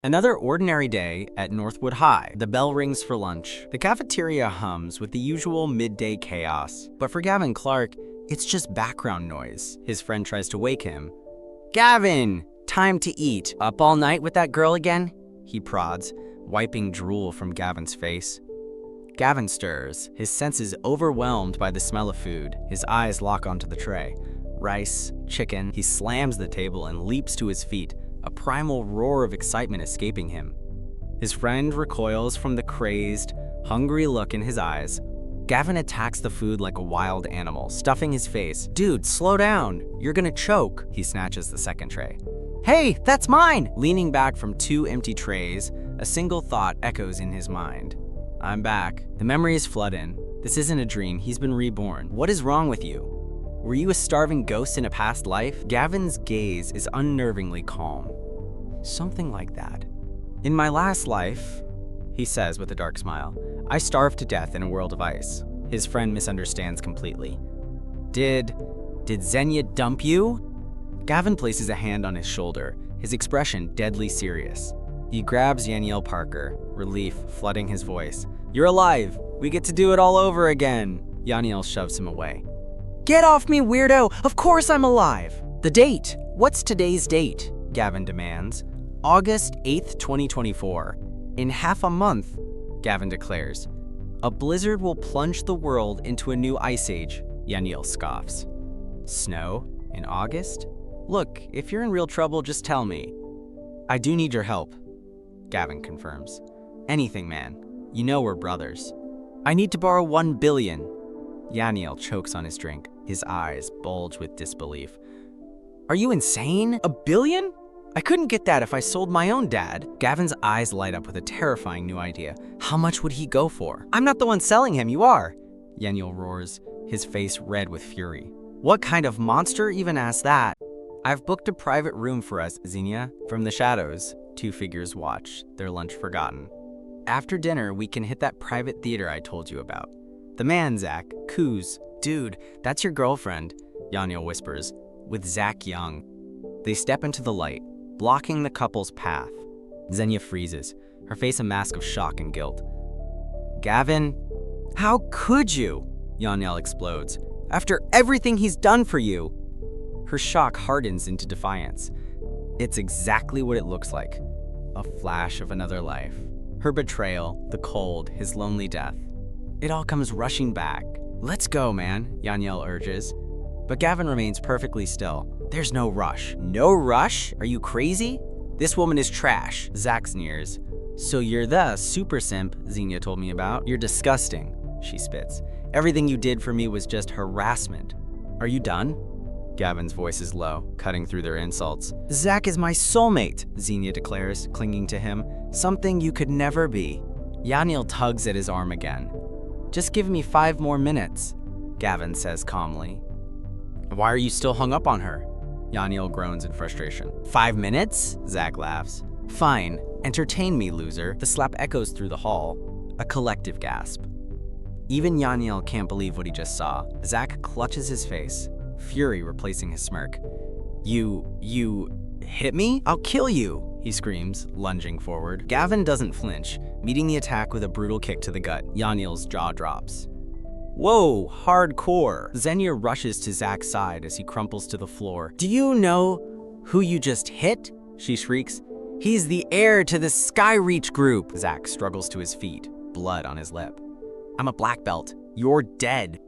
Another ordinary day at Northwood High. The bell rings for lunch. The cafeteria hums with the usual midday chaos. But for Gavin Clark, it's just background noise. His friend tries to wake him. "Gavin, time to eat. Up all night with that girl again?" He prods, wiping drool from Gavin's face. Gavin stirs, his senses overwhelmed by the smell of food. His eyes lock onto the tray. Rice, chicken. He slams the table and leaps to his feet, a primal roar of excitement escaping him. His friend recoils from the crazed, hungry look in his eyes. Gavin attacks the food like a wild animal, stuffing his face. "Dude, slow down. You're gonna choke." He snatches the second tray. "Hey, that's mine!" Leaning back from two empty trays, a single thought echoes in his mind. "I'm back." The memories flood in. This isn't a dream, he's been reborn. What is wrong with you? Were you a starving ghost in a past life? Gavin's gaze is unnervingly calm. Something like that. "In my last life," he says with a dark smile, "I starved to death in a world of ice." His friend misunderstands completely. Did Xenia dump you?" Gavin places a hand on his shoulder, his expression deadly serious. He grabs Yaniel Parker, relief flooding his voice. "You're alive! We get to do it all over again!" Yaniel shoves him away. "Get off me, weirdo! Of course I'm alive!" "The date! What's today's date?" Gavin demands. "August 8th, 2024. In half a month," Gavin declares. "A blizzard will plunge the world into a new ice age," Yaniel scoffs. "Snow? In August? Look, if you're in real trouble, just tell me." "I do need your help," Gavin confirms. "Anything, man. You know we're brothers." "I need to borrow 1 billion. Yaniel chokes on his drink. His eyes bulge with disbelief. "Are you insane? $1 billion? I couldn't get that if I sold my own dad." Gavin's eyes light up with a terrifying new idea. How much would he go for? "I'm not the one selling him, you are," Yaniel roars, his face red with fury. "What kind of monster even asked that?" "I've booked a private room for us, Xenia." From the shadows, two figures watch, their lunch forgotten. "After dinner, we can hit that private theater I told you about." "The man, Zack, coos." "Dude, that's your girlfriend," Yaniel whispers, "with Zack Young." They step into the light, blocking the couple's path. Xenia freezes, her face a mask of shock and guilt. "Gavin, how could you?" Yaniel explodes. "After everything he's done for you!" Her shock hardens into defiance. It's exactly what it looks like. A flash of another life. Her betrayal, the cold, his lonely death. It all comes rushing back. "Let's go, man," Yaniel urges. But Gavin remains perfectly still. "There's no rush." "No rush? Are you crazy? This woman is trash," Zack sneers. "So you're the super simp Xenia told me about? You're disgusting," she spits. "Everything you did for me was just harassment." "Are you done?" Gavin's voice is low, cutting through their insults. "Zack is my soulmate," Xenia declares, clinging to him. "Something you could never be." Yaniel tugs at his arm again. "Just give me 5 more minutes," Gavin says calmly. "Why are you still hung up on her?" Yaniel groans in frustration. 5 minutes? Zack laughs. "Fine. Entertain me, loser." The slap echoes through the hall. A collective gasp. Even Yaniel can't believe what he just saw. Zack clutches his face, fury replacing his smirk. You hit me? I'll kill you," he screams, lunging forward. Gavin doesn't flinch, meeting the attack with a brutal kick to the gut. Yaniel's jaw drops. "Whoa, hardcore." Xenia rushes to Zack's side as he crumples to the floor. "Do you know who you just hit?" she shrieks. "He's the heir to the Skyreach group." Zack struggles to his feet, blood on his lip. "I'm a black belt. You're dead."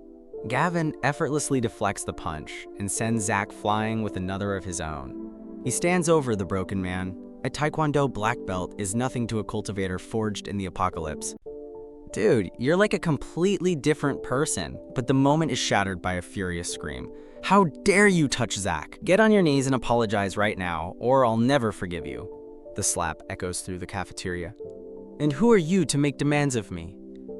Gavin effortlessly deflects the punch and sends Zack flying with another of his own. He stands over the broken man. A Taekwondo black belt is nothing to a cultivator forged in the apocalypse. "Dude, you're like a completely different person." But the moment is shattered by a furious scream. "How dare you touch Zack? Get on your knees and apologize right now, or I'll never forgive you." The slap echoes through the cafeteria. "And who are you to make demands of me?"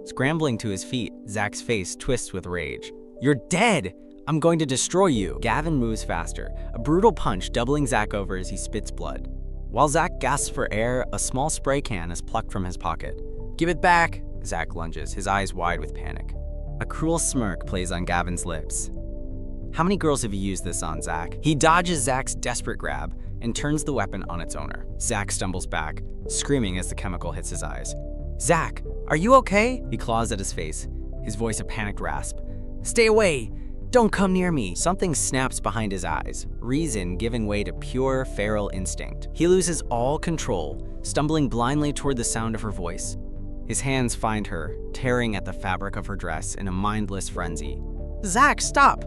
Scrambling to his feet, Zack's face twists with rage. "You're dead! I'm going to destroy you." Gavin moves faster, a brutal punch doubling Zack over as he spits blood. While Zack gasps for air, a small spray can is plucked from his pocket. "Give it back!" Zack lunges, his eyes wide with panic. A cruel smirk plays on Gavin's lips. "How many girls have you used this on, Zack?" He dodges Zack's desperate grab, and turns the weapon on its owner. Zack stumbles back, screaming as the chemical hits his eyes. "Zack, are you okay?" He claws at his face, his voice a panicked rasp. "Stay away! Don't come near me!" Something snaps behind his eyes, reason giving way to pure feral instinct. He loses all control, stumbling blindly toward the sound of her voice. His hands find her, tearing at the fabric of her dress in a mindless frenzy. "Zack, stop!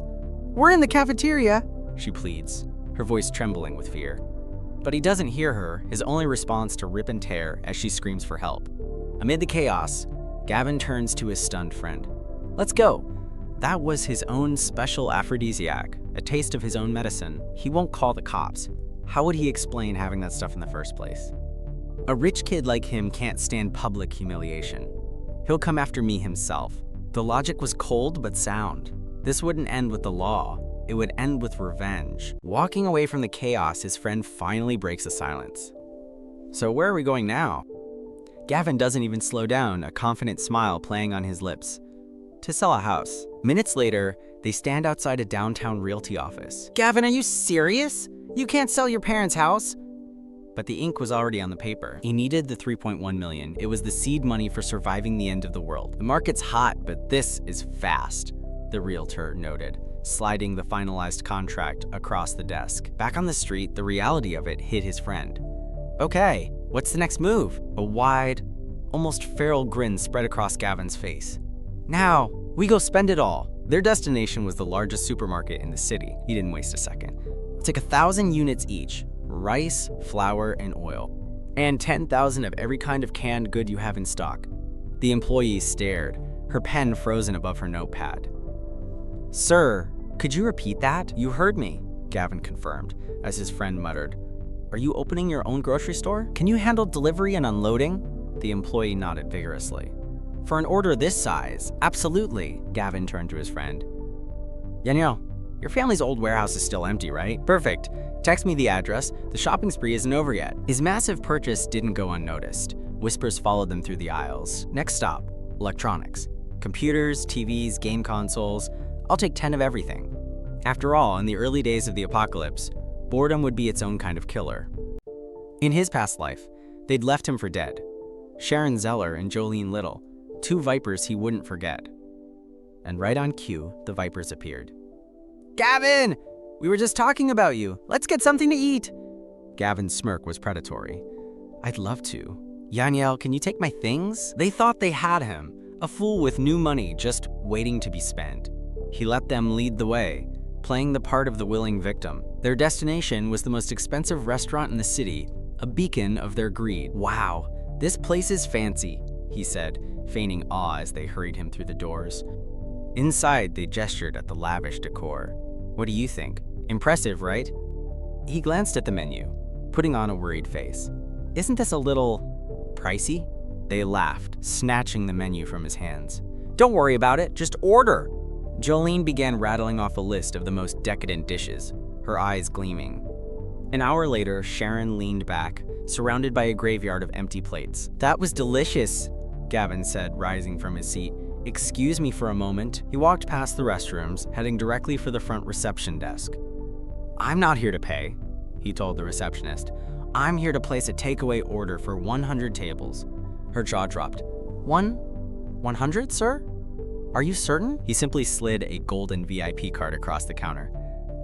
We're in the cafeteria!" she pleads, her voice trembling with fear. But he doesn't hear her, his only response to rip and tear as she screams for help. Amid the chaos, Gavin turns to his stunned friend. "Let's go." That was his own special aphrodisiac, a taste of his own medicine. He won't call the cops. How would he explain having that stuff in the first place? A rich kid like him can't stand public humiliation. He'll come after me himself. The logic was cold but sound. This wouldn't end with the law. It would end with revenge. Walking away from the chaos, his friend finally breaks the silence. "So where are we going now?" Gavin doesn't even slow down, a confident smile playing on his lips. "To sell a house." Minutes later, they stand outside a downtown realty office. "Gavin, are you serious? You can't sell your parents' house?" But the ink was already on the paper. He needed the 3.1 million. It was the seed money for surviving the end of the world. "The market's hot, but this is fast," the realtor noted, sliding the finalized contract across the desk. Back on the street, the reality of it hit his friend. "Okay, what's the next move?" A wide, almost feral grin spread across Gavin's face. "Now, we go spend it all." Their destination was the largest supermarket in the city. He didn't waste a second. "I'll take 1,000 units each, rice, flour, and oil, and 10,000 of every kind of canned good you have in stock." The employee stared, her pen frozen above her notepad. "Sir, could you repeat that?" "You heard me," Gavin confirmed, as his friend muttered. "Are you opening your own grocery store? Can you handle delivery and unloading?" The employee nodded vigorously. "For an order this size, absolutely." Gavin turned to his friend. "Danielle, your family's old warehouse is still empty, right? Perfect. Text me the address. The shopping spree isn't over yet." His massive purchase didn't go unnoticed. Whispers followed them through the aisles. Next stop, electronics. Computers, TVs, game consoles. I'll take 10 of everything. After all, in the early days of the apocalypse, boredom would be its own kind of killer. In his past life, they'd left him for dead. Sharon Zeller and Jolene Little, two vipers he wouldn't forget. And right on cue, the vipers appeared. "Gavin! We were just talking about you. Let's get something to eat." Gavin's smirk was predatory. "I'd love to. Danielle, can you take my things?" They thought they had him, a fool with new money just waiting to be spent. He let them lead the way, playing the part of the willing victim. Their destination was the most expensive restaurant in the city, a beacon of their greed. "Wow, this place is fancy," he said, feigning awe as they hurried him through the doors. Inside, they gestured at the lavish decor. "What do you think? Impressive, right?" He glanced at the menu, putting on a worried face. "Isn't this a little pricey?" They laughed, snatching the menu from his hands. "Don't worry about it, just order." Jolene began rattling off a list of the most decadent dishes, her eyes gleaming. An hour later, Sharon leaned back, surrounded by a graveyard of empty plates. "That was delicious," Gavin said, rising from his seat. "Excuse me for a moment." He walked past the restrooms, heading directly for the front reception desk. "I'm not here to pay," he told the receptionist. "I'm here to place a takeaway order for 100 tables." Her jaw dropped. 100, sir? Are you certain?" He simply slid a golden VIP card across the counter.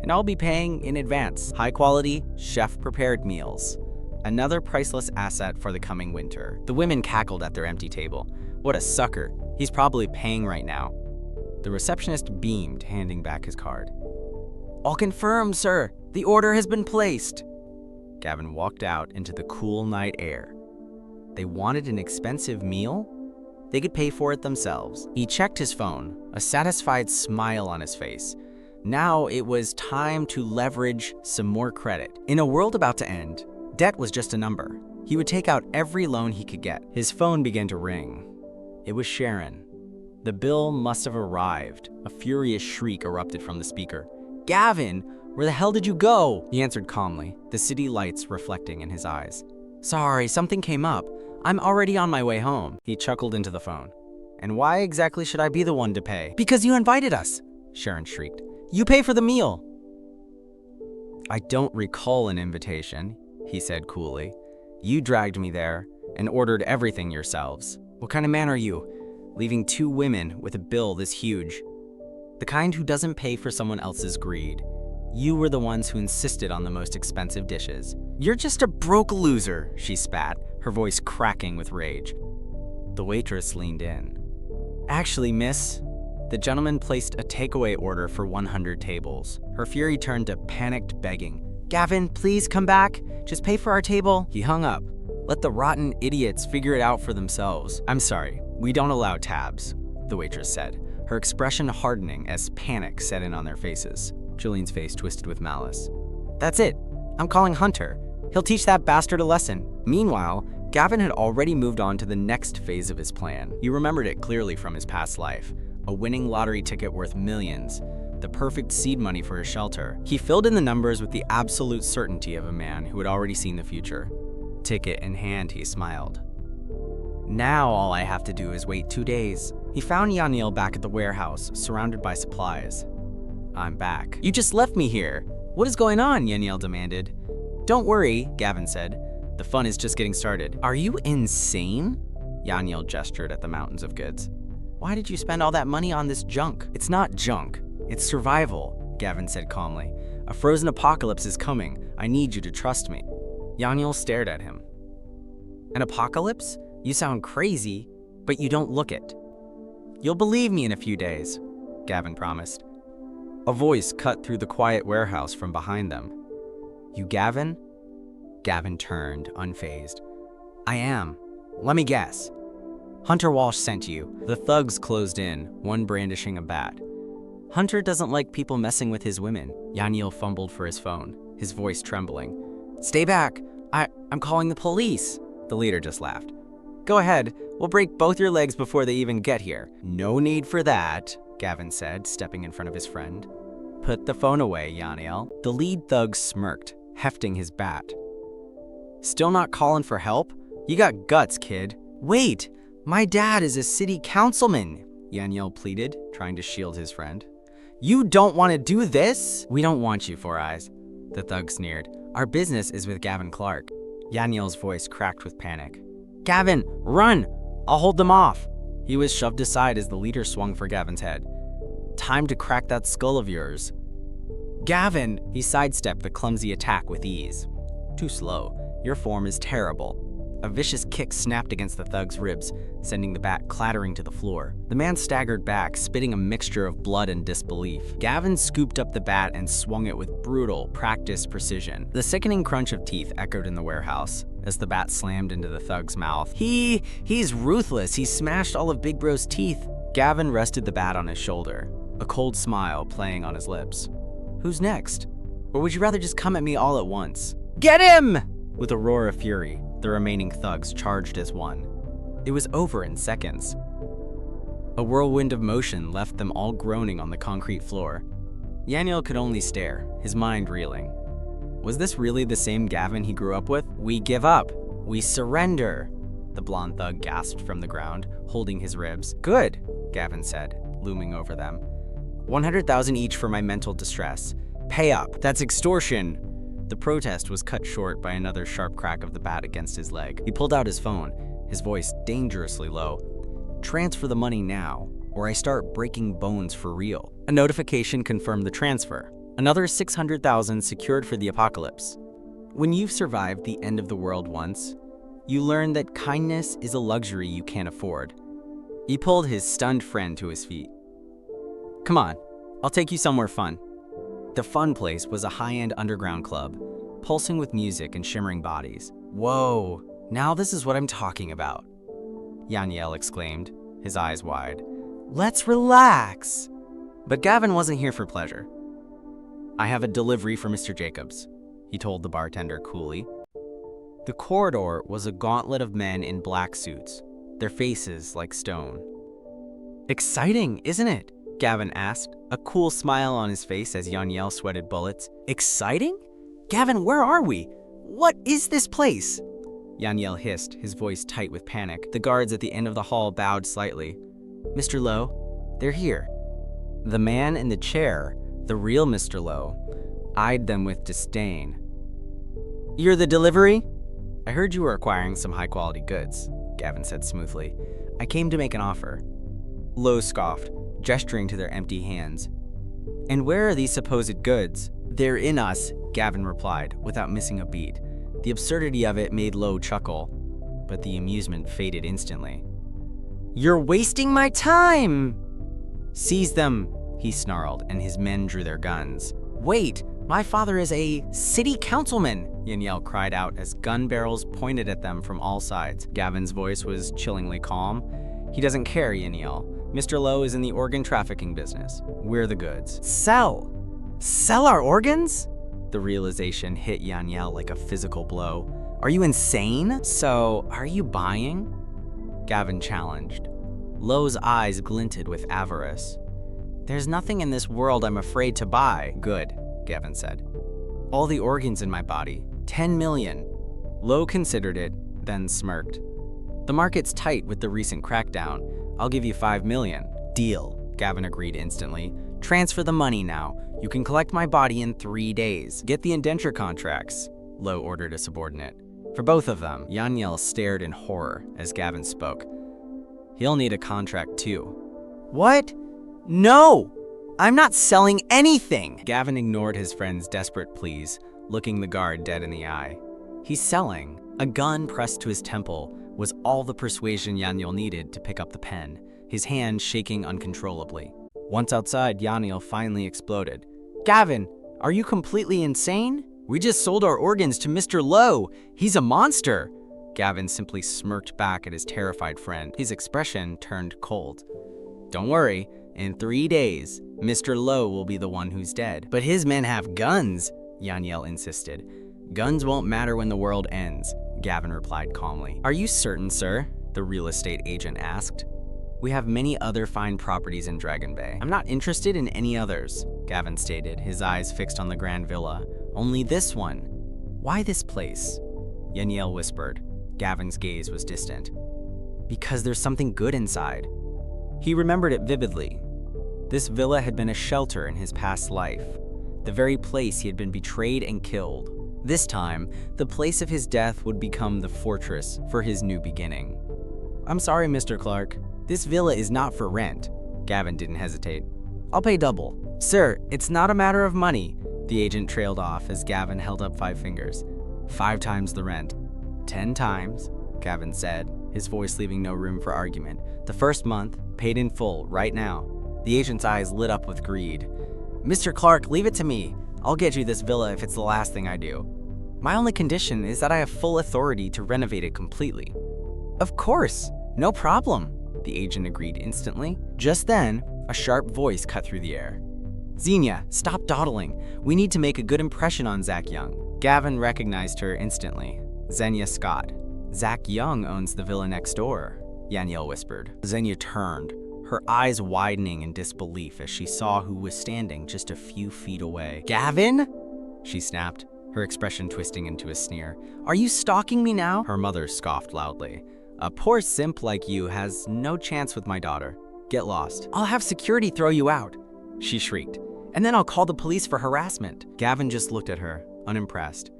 "And I'll be paying in advance. High-quality, chef-prepared meals. Another priceless asset for the coming winter." The women cackled at their empty table. "What a sucker. He's probably paying right now." The receptionist beamed, handing back his card. "All confirmed, sir. The order has been placed." Gavin walked out into the cool night air. They wanted an expensive meal? They could pay for it themselves. He checked his phone, a satisfied smile on his face. Now it was time to leverage some more credit. In a world about to end, debt was just a number. He would take out every loan he could get. His phone began to ring. It was Sharon. The bill must have arrived. A furious shriek erupted from the speaker. "Gavin, where the hell did you go?" He answered calmly, the city lights reflecting in his eyes. "Sorry, something came up. I'm already on my way home." He chuckled into the phone. "And why exactly should I be the one to pay?" "Because you invited us," Sharon shrieked. "You pay for the meal." I don't recall an invitation, he said coolly. You dragged me there and ordered everything yourselves. What kind of man are you, leaving 2 women with a bill this huge? The kind who doesn't pay for someone else's greed. You were the ones who insisted on the most expensive dishes. You're just a broke loser, she spat, her voice cracking with rage. The waitress leaned in. Actually, miss, the gentleman placed a takeaway order for 100 tables. Her fury turned to panicked begging. Gavin, please come back. Just pay for our table. He hung up. Let the rotten idiots figure it out for themselves. I'm sorry, we don't allow tabs, the waitress said, her expression hardening as panic set in on their faces. Julian's face twisted with malice. That's it. I'm calling Hunter. He'll teach that bastard a lesson. Meanwhile, Gavin had already moved on to the next phase of his plan. He remembered it clearly from his past life. A winning lottery ticket worth millions. The perfect seed money for his shelter. He filled in the numbers with the absolute certainty of a man who had already seen the future. Ticket in hand, he smiled. Now all I have to do is wait 2 days. He found Yanil back at the warehouse, surrounded by supplies. I'm back. You just left me here. What is going on? Yanil demanded. Don't worry, Gavin said. The fun is just getting started. Are you insane? Yanil gestured at the mountains of goods. Why did you spend all that money on this junk? It's not junk. It's survival, Gavin said calmly. A frozen apocalypse is coming. I need you to trust me. Yanil stared at him. An apocalypse? You sound crazy, but you don't look it. You'll believe me in a few days, Gavin promised. A voice cut through the quiet warehouse from behind them. You Gavin? Gavin turned, unfazed. I am. Let me guess. Hunter Walsh sent you. The thugs closed in, one brandishing a bat. Hunter doesn't like people messing with his women. Yanil fumbled for his phone, his voice trembling. Stay back. I'm calling the police. The leader just laughed. Go ahead. We'll break both your legs before they even get here. No need for that, Gavin said, stepping in front of his friend. Put the phone away, Yanil. The lead thug smirked, hefting his bat. Still not calling for help? You got guts, kid. Wait, my dad is a city councilman, Yanil pleaded, trying to shield his friend. You don't want to do this? We don't want you, Four Eyes, the thug sneered. Our business is with Gavin Clark. Yanil's voice cracked with panic. Gavin, run! I'll hold them off. He was shoved aside as the leader swung for Gavin's head. Time to crack that skull of yours. Gavin! He sidestepped the clumsy attack with ease. Too slow. Your form is terrible. A vicious kick snapped against the thug's ribs, sending the bat clattering to the floor. The man staggered back, spitting a mixture of blood and disbelief. Gavin scooped up the bat and swung it with brutal, practiced precision. The sickening crunch of teeth echoed in the warehouse as the bat slammed into the thug's mouth. He's ruthless. He smashed all of Big Bro's teeth. Gavin rested the bat on his shoulder, a cold smile playing on his lips. Who's next? Or would you rather just come at me all at once? Get him! With a roar of fury, the remaining thugs charged as one. It was over in seconds. A whirlwind of motion left them all groaning on the concrete floor. Yanil could only stare, his mind reeling. Was this really the same Gavin he grew up with? We give up. We surrender. The blonde thug gasped from the ground, holding his ribs. Good, Gavin said, looming over them. 100,000 each for my mental distress. Pay up. That's extortion. The protest was cut short by another sharp crack of the bat against his leg. He pulled out his phone, his voice dangerously low. Transfer the money now, or I start breaking bones for real. A notification confirmed the transfer. Another 600,000 secured for the apocalypse. When you've survived the end of the world once, you learn that kindness is a luxury you can't afford. He pulled his stunned friend to his feet. Come on, I'll take you somewhere fun. The fun place was a high-end underground club, pulsing with music and shimmering bodies. Whoa, now this is what I'm talking about, Yanil exclaimed, his eyes wide. Let's relax. But Gavin wasn't here for pleasure. I have a delivery for Mr. Jacobs, he told the bartender coolly. The corridor was a gauntlet of men in black suits, their faces like stone. Exciting, isn't it? Gavin asked, a cool smile on his face as Yanil sweated bullets. Exciting? Gavin, where are we? What is this place? Yanil hissed, his voice tight with panic. The guards at the end of the hall bowed slightly. Mr. Lowe, they're here. The man in the chair, the real Mr. Lowe, eyed them with disdain. "You're the delivery?" "I heard you were acquiring some high-quality goods," Gavin said smoothly. "I came to make an offer." Lowe scoffed, gesturing to their empty hands. "And where are these supposed goods?" "They're in us," Gavin replied, without missing a beat. The absurdity of it made Lowe chuckle, but the amusement faded instantly. "You're wasting my time!" "Seize them," he snarled, and his men drew their guns. "Wait, my father is a city councilman!" Yaniel cried out as gun barrels pointed at them from all sides. Gavin's voice was chillingly calm. "He doesn't care, Yaniel. Mr. Lowe is in the organ trafficking business. We're the goods." "Sell? Sell our organs?" The realization hit Yaniel like a physical blow. "Are you insane? So, are you buying?" Gavin challenged. Lowe's eyes glinted with avarice. "There's nothing in this world I'm afraid to buy." "Good," Gavin said. "All the organs in my body. 10 million. Lowe considered it, then smirked. "The market's tight with the recent crackdown. I'll give you 5 million. "Deal," Gavin agreed instantly. "Transfer the money now. You can collect my body in 3 days. Get the indenture contracts," Lowe ordered a subordinate. "For both of them." Yaniel stared in horror as Gavin spoke. "He'll need a contract too." "What? No! I'm not selling anything!" Gavin ignored his friend's desperate pleas, looking the guard dead in the eye. "He's selling." A gun pressed to his temple was all the persuasion Yaniel needed to pick up the pen, his hand shaking uncontrollably. Once outside, Yaniel finally exploded. "Gavin, are you completely insane? We just sold our organs to Mr. Lowe. He's a monster." Gavin simply smirked back at his terrified friend. His expression turned cold. "Don't worry, in 3 days, Mr. Lowe will be the one who's dead." "But his men have guns," Yaniel insisted. "Guns won't matter when the world ends," Gavin replied calmly. "Are you certain, sir?" the real estate agent asked. "We have many other fine properties in Dragon Bay. I'm not interested in any others," Gavin stated, his eyes fixed on the grand villa. "Only this one." "Why this place?" Yaniel whispered. Gavin's gaze was distant. "Because there's something good inside." He remembered it vividly. This villa had been a shelter in his past life, the very place he had been betrayed and killed. This time, the place of his death would become the fortress for his new beginning. "I'm sorry, Mr. Clark. This villa is not for rent." Gavin didn't hesitate. "I'll pay double." "Sir, it's not a matter of money." The agent trailed off as Gavin held up 5 fingers. 5 times the rent. 10 times, Gavin said, his voice leaving no room for argument. "The first month, paid in full, right now." The agent's eyes lit up with greed. "Mr. Clark, leave it to me. I'll get you this villa if it's the last thing I do. My only condition is that I have full authority to renovate it completely." "Of course, no problem," the agent agreed instantly. Just then, a sharp voice cut through the air. "Xenia, stop dawdling. We need to make a good impression on Zack Young." Gavin recognized her instantly. "Xenia Scott. Zack Young owns the villa next door," Yaniel whispered. Xenia turned, her eyes widening in disbelief as she saw who was standing just a few feet away. "Gavin?" she snapped, her expression twisting into a sneer. "Are you stalking me now?" Her mother scoffed loudly. "A poor simp like you has no chance with my daughter. Get lost." "I'll have security throw you out," she shrieked. "And then I'll call the police for harassment." Gavin just looked at her, unimpressed.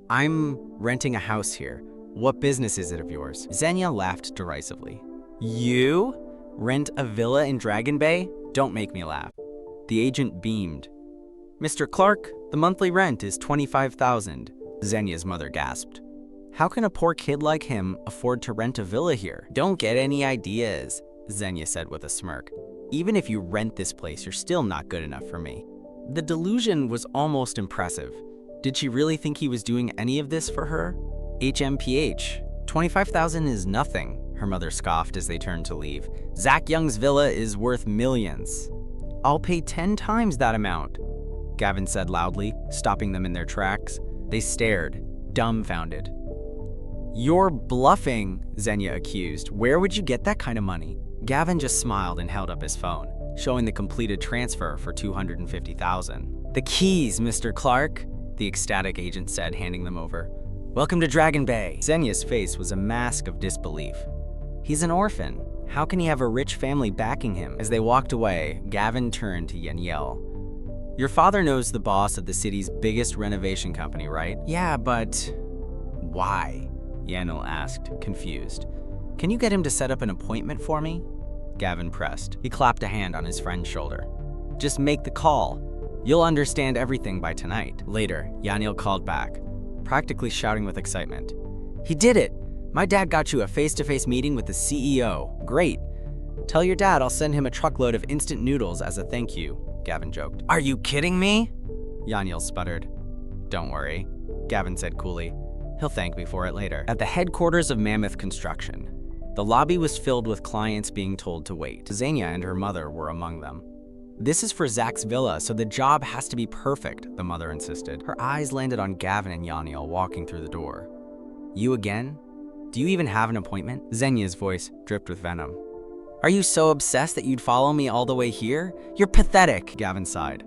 "I'm renting a house here. What business is it of yours?" Xenia laughed derisively. "You? Rent a villa in Dragon Bay? Don't make me laugh." The agent beamed. "Mr. Clark, the monthly rent is $25,000. Xenia's mother gasped. "How can a poor kid like him afford to rent a villa here?" "Don't get any ideas," Xenia said with a smirk. "Even if you rent this place, you're still not good enough for me." The delusion was almost impressive. Did she really think he was doing any of this for her? HMPH, 25,000 is nothing, her mother scoffed as they turned to leave. "Zack Young's villa is worth millions." "I'll pay 10 times that amount," Gavin said loudly, stopping them in their tracks. They stared, dumbfounded. "You're bluffing," Xenia accused. "Where would you get that kind of money?" Gavin just smiled and held up his phone, showing the completed transfer for $250,000. "The keys, Mr. Clark," the ecstatic agent said, handing them over. "Welcome to Dragon Bay." Xenia's face was a mask of disbelief. "He's an orphan. How can he have a rich family backing him?" As they walked away, Gavin turned to Yaniel. Your father knows the boss of the city's biggest renovation company, right? Yeah, but why? Yanil asked, confused. Can you get him to set up an appointment for me? Gavin pressed. He clapped a hand on his friend's shoulder. Just make the call. You'll understand everything by tonight. Later, Yanil called back, practically shouting with excitement. He did it! My dad got you a face-to-face meeting with the CEO. Great. Tell your dad I'll send him a truckload of instant noodles as a thank you, Gavin joked. Are you kidding me? Yanil sputtered. Don't worry, Gavin said coolly. He'll thank me for it later. At the headquarters of Mammoth Construction, the lobby was filled with clients being told to wait. Xenia and her mother were among them. This is for Zack's villa, so the job has to be perfect, the mother insisted. Her eyes landed on Gavin and Yanil walking through the door. You again? Do you even have an appointment? Xenia's voice dripped with venom. Are you so obsessed that you'd follow me all the way here? You're pathetic, Gavin sighed.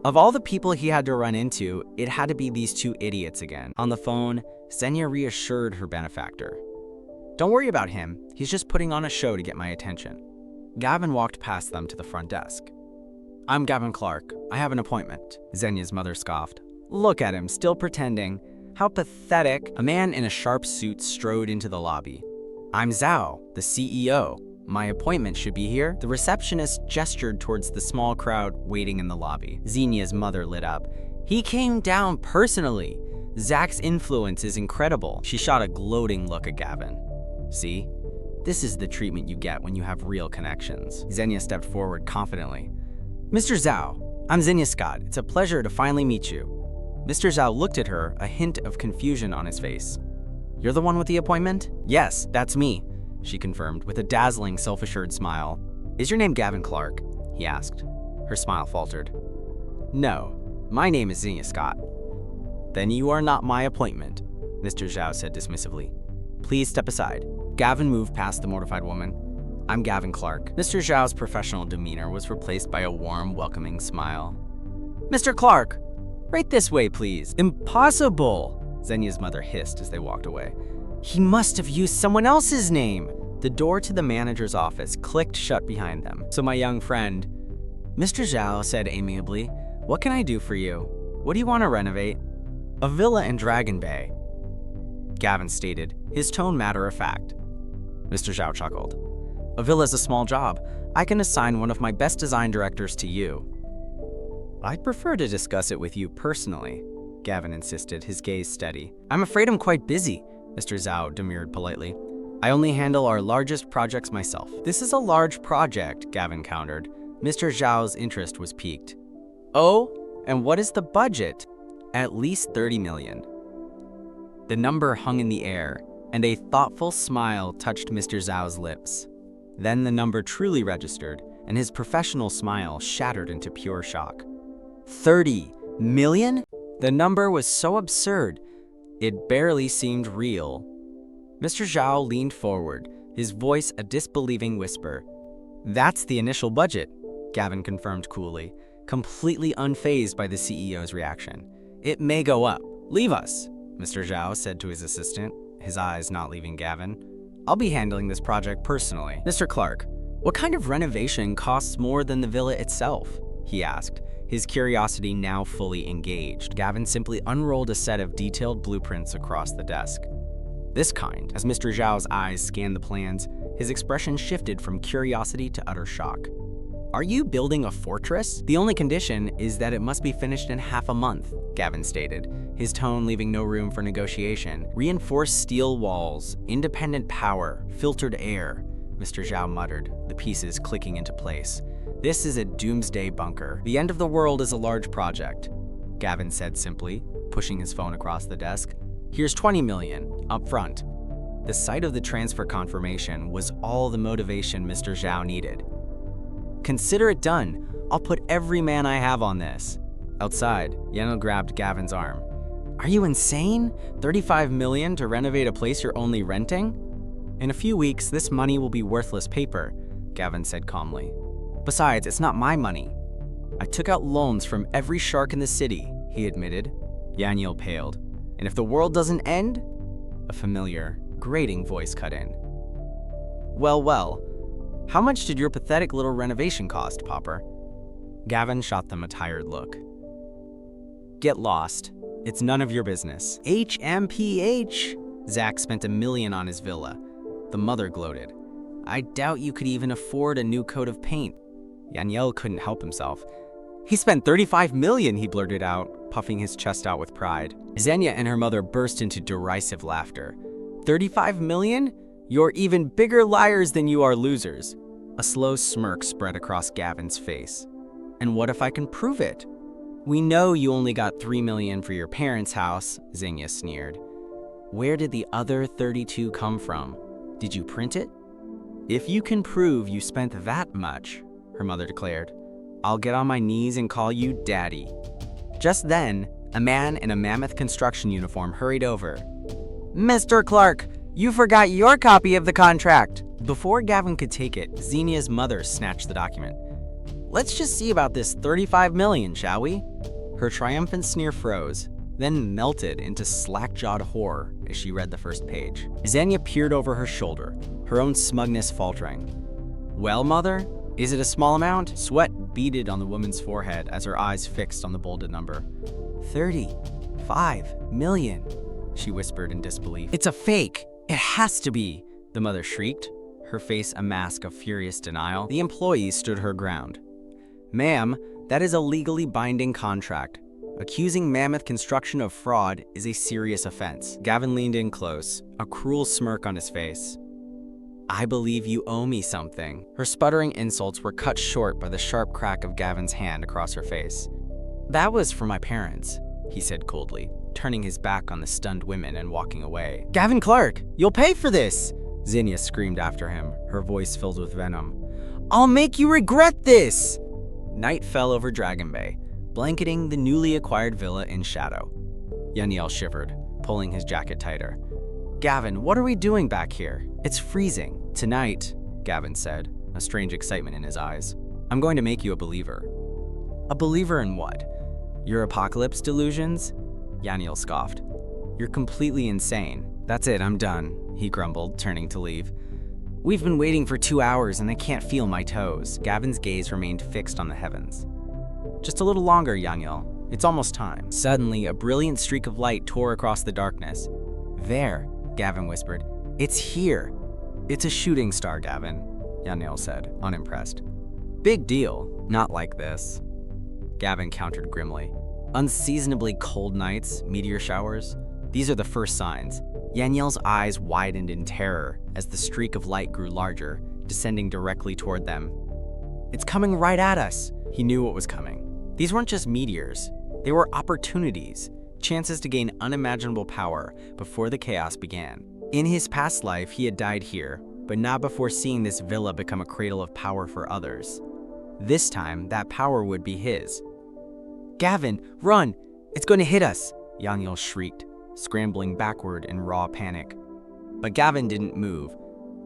Of all the people he had to run into, it had to be these two idiots again. On the phone, Xenia reassured her benefactor. Don't worry about him, he's just putting on a show to get my attention. Gavin walked past them to the front desk. I'm Gavin Clark. I have an appointment. Xenia's mother scoffed. Look at him, still pretending. How pathetic. A man in a sharp suit strode into the lobby. I'm Zhao, the CEO. My appointment should be here. The receptionist gestured towards the small crowd waiting in the lobby. Xenia's mother lit up. He came down personally. Zack's influence is incredible. She shot a gloating look at Gavin. See? This is the treatment you get when you have real connections. Xenia stepped forward confidently. Mr. Zhao, I'm Xenia Scott. It's a pleasure to finally meet you. Mr. Zhao looked at her, a hint of confusion on his face. You're the one with the appointment? Yes, that's me, she confirmed with a dazzling, self-assured smile. Is your name Gavin Clark? He asked. Her smile faltered. No, my name is Xenia Scott. Then you are not my appointment, Mr. Zhao said dismissively. Please step aside. Gavin moved past the mortified woman. I'm Gavin Clark. Mr. Zhao's professional demeanor was replaced by a warm, welcoming smile. Mr. Clark, right this way, please. Impossible, Xenia's mother hissed as they walked away. He must have used someone else's name. The door to the manager's office clicked shut behind them. So my young friend, Mr. Zhao said amiably, what can I do for you? What do you want to renovate? A villa in Dragon Bay, Gavin stated, his tone matter-of-fact. Mr. Zhao chuckled. A villa is a small job. I can assign one of my best design directors to you. I'd prefer to discuss it with you personally, Gavin insisted, his gaze steady. I'm afraid I'm quite busy, Mr. Zhao demurred politely. I only handle our largest projects myself. This is a large project, Gavin countered. Mr. Zhao's interest was piqued. Oh, and what is the budget? At least 30 million. The number hung in the air, and a thoughtful smile touched Mr. Zhao's lips. Then the number truly registered, and his professional smile shattered into pure shock. 30 million? The number was so absurd, it barely seemed real. Mr. Zhao leaned forward, his voice a disbelieving whisper. That's the initial budget, Gavin confirmed coolly, completely unfazed by the CEO's reaction. It may go up. Leave us, Mr. Zhao said to his assistant, his eyes not leaving Gavin. I'll be handling this project personally. Mr. Clark, what kind of renovation costs more than the villa itself? He asked, his curiosity now fully engaged. Gavin simply unrolled a set of detailed blueprints across the desk. This kind. As Mr. Zhao's eyes scanned the plans, his expression shifted from curiosity to utter shock. Are you building a fortress? The only condition is that it must be finished in half a month, Gavin stated, his tone leaving no room for negotiation. Reinforced steel walls, independent power, filtered air, Mr. Zhao muttered, the pieces clicking into place. This is a doomsday bunker. The end of the world is a large project, Gavin said simply, pushing his phone across the desk. Here's 20 million, up front. The sight of the transfer confirmation was all the motivation Mr. Zhao needed. Consider it done. I'll put every man I have on this. Outside, Yanil grabbed Gavin's arm. Are you insane? 35 million to renovate a place you're only renting? In a few weeks, this money will be worthless paper, Gavin said calmly. Besides, it's not my money. I took out loans from every shark in the city, he admitted. Yanil paled. And if the world doesn't end? A familiar, grating voice cut in. Well, how much did your pathetic little renovation cost, Popper? Gavin shot them a tired look. Get lost. It's none of your business. HMPH! Zack spent $1 million on his villa. The mother gloated. I doubt you could even afford a new coat of paint. Yaniel couldn't help himself. He spent $35 million, he blurted out, puffing his chest out with pride. Xenia and her mother burst into derisive laughter. 35 million? You're even bigger liars than you are losers. A slow smirk spread across Gavin's face. And what if I can prove it? We know you only got $3 million for your parents' house, Xenia sneered. Where did the other 32 come from? Did you print it? If you can prove you spent that much, her mother declared, I'll get on my knees and call you Daddy. Just then, a man in a mammoth construction uniform hurried over. Mr. Clark, you forgot your copy of the contract. Before Gavin could take it, Xenia's mother snatched the document. Let's just see about this 35 million, shall we? Her triumphant sneer froze, then melted into slack-jawed horror as she read the first page. Xenia peered over her shoulder, her own smugness faltering. Well, mother, is it a small amount? Sweat beaded on the woman's forehead as her eyes fixed on the bolded number. 35 million, she whispered in disbelief. It's a fake. It has to be, the mother shrieked, her face a mask of furious denial. The employee stood her ground. Ma'am, that is a legally binding contract. Accusing Mammoth Construction of fraud is a serious offense. Gavin leaned in close, a cruel smirk on his face. I believe you owe me something. Her sputtering insults were cut short by the sharp crack of Gavin's hand across her face. That was for my parents, he said coldly, turning his back on the stunned women and walking away. Gavin Clark, you'll pay for this! Xenia screamed after him, her voice filled with venom. I'll make you regret this! Night fell over Dragon Bay, blanketing the newly acquired villa in shadow. Yaniel shivered, pulling his jacket tighter. Gavin, what are we doing back here? It's freezing. Tonight, Gavin said, a strange excitement in his eyes. I'm going to make you a believer. A believer in what? Your apocalypse delusions? Yaniel scoffed. You're completely insane. That's it, I'm done, he grumbled, turning to leave. We've been waiting for 2 hours and I can't feel my toes. Gavin's gaze remained fixed on the heavens. Just a little longer, Yaniel. It's almost time. Suddenly, a brilliant streak of light tore across the darkness. There, Gavin whispered. It's here. It's a shooting star, Gavin, Yaniel said, unimpressed. Big deal. Not like this. Gavin countered grimly. Unseasonably cold nights, meteor showers. These are the first signs. Yaniel's eyes widened in terror as the streak of light grew larger, descending directly toward them. It's coming right at us. He knew what was coming. These weren't just meteors. They were opportunities, chances to gain unimaginable power before the chaos began. In his past life, he had died here, but not before seeing this villa become a cradle of power for others. This time, that power would be his. Gavin, run! It's going to hit us! Yaniel shrieked, scrambling backward in raw panic. But Gavin didn't move.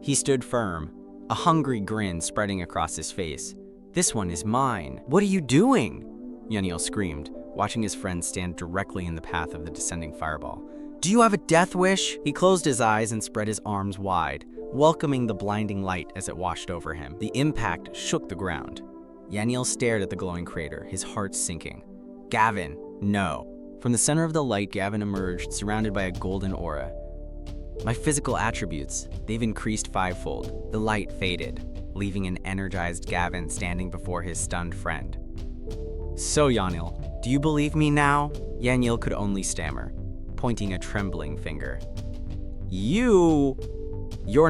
He stood firm, a hungry grin spreading across his face. This one is mine. What are you doing? Yaniel screamed, watching his friend stand directly in the path of the descending fireball. Do you have a death wish? He closed his eyes and spread his arms wide, welcoming the blinding light as it washed over him. The impact shook the ground. Yaniel stared at the glowing crater, his heart sinking. Gavin, no. From the center of the light, Gavin emerged, surrounded by a golden aura. My physical attributes, they've increased fivefold. The light faded, leaving an energized Gavin standing before his stunned friend. So, Yaniel, do you believe me now? Yaniel could only stammer, pointing a trembling finger. You're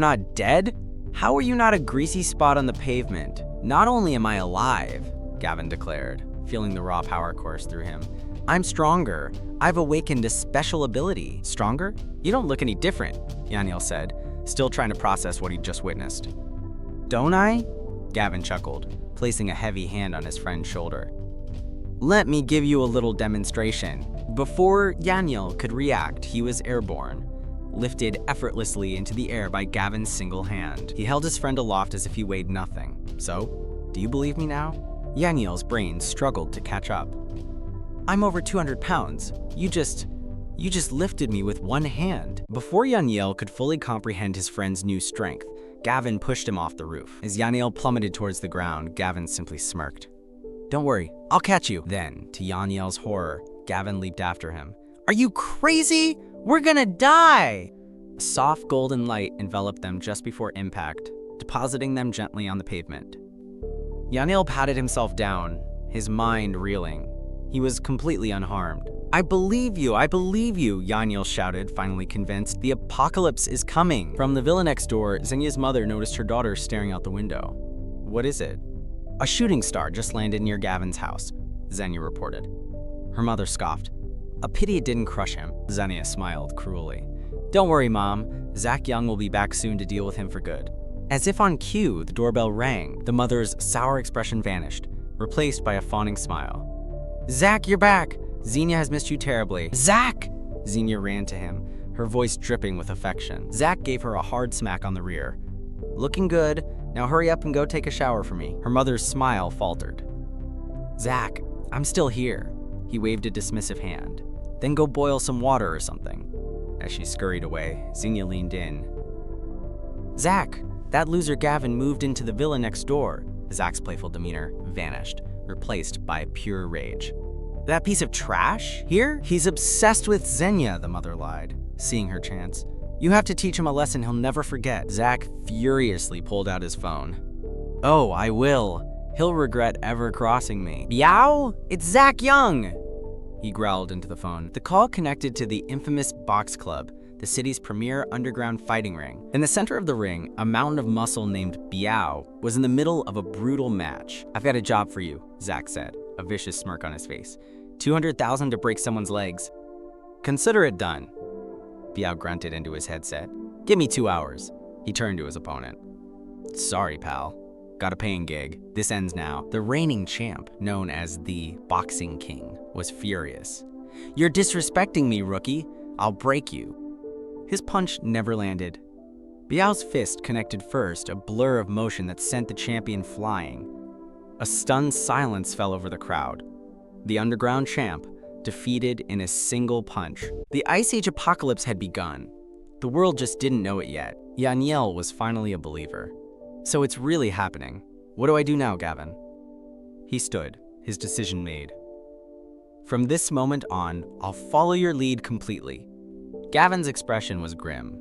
not dead? How are you not a greasy spot on the pavement? Not only am I alive, Gavin declared, feeling the raw power course through him. I'm stronger. I've awakened a special ability. Stronger? You don't look any different, Yaniel said, still trying to process what he'd just witnessed. Don't I? Gavin chuckled, placing a heavy hand on his friend's shoulder. Let me give you a little demonstration. Before Yaniel could react, he was airborne, lifted effortlessly into the air by Gavin's single hand. He held his friend aloft as if he weighed nothing. So, do you believe me now? Yaniel's brain struggled to catch up. I'm over 200 pounds. You just lifted me with one hand. Before Yaniel could fully comprehend his friend's new strength, Gavin pushed him off the roof. As Yaniel plummeted towards the ground, Gavin simply smirked. Don't worry, I'll catch you. Then, to Yanyel's horror, Gavin leaped after him. Are you crazy? We're gonna die! A soft golden light enveloped them just before impact, depositing them gently on the pavement. Yanyel patted himself down, his mind reeling. He was completely unharmed. I believe you, Yanyel shouted, finally convinced. The apocalypse is coming. From the villa next door, Xenia's mother noticed her daughter staring out the window. What is it? A shooting star just landed near Gavin's house, Xenia reported. Her mother scoffed. A pity it didn't crush him. Xenia smiled cruelly. Don't worry, Mom. Zack Young will be back soon to deal with him for good. As if on cue, the doorbell rang. The mother's sour expression vanished, replaced by a fawning smile. Zack, you're back! Xenia has missed you terribly. Zack! Xenia ran to him, her voice dripping with affection. Zack gave her a hard smack on the rear. Looking good. Now hurry up and go take a shower for me. Her mother's smile faltered. Zack, I'm still here. He waved a dismissive hand. Then go boil some water or something. As she scurried away, Xenia leaned in. Zack, that loser Gavin moved into the villa next door. Zack's playful demeanor vanished, replaced by pure rage. That piece of trash? Here? He's obsessed with Xenia, the mother lied, seeing her chance. You have to teach him a lesson he'll never forget. Zack furiously pulled out his phone. Oh, I will. He'll regret ever crossing me. Meow? It's Zack Young! He growled into the phone. The call connected to the infamous Box Club, the city's premier underground fighting ring. In the center of the ring, a mountain of muscle named Biao was in the middle of a brutal match. I've got a job for you, Zack said, a vicious smirk on his face. 200,000 to break someone's legs. Consider it done. Biao grunted into his headset. Give me 2 hours. He turned to his opponent. Sorry, pal. Got a paying gig. This ends now. The reigning champ, known as the Boxing King, was furious. You're disrespecting me, rookie. I'll break you. His punch never landed. Biao's fist connected first, a blur of motion that sent the champion flying. A stunned silence fell over the crowd. The underground champ, defeated in a single punch. The Ice Age apocalypse had begun. The world just didn't know it yet. Yanyel was finally a believer. So it's really happening. What do I do now, Gavin? He stood, his decision made. From this moment on, I'll follow your lead completely. Gavin's expression was grim.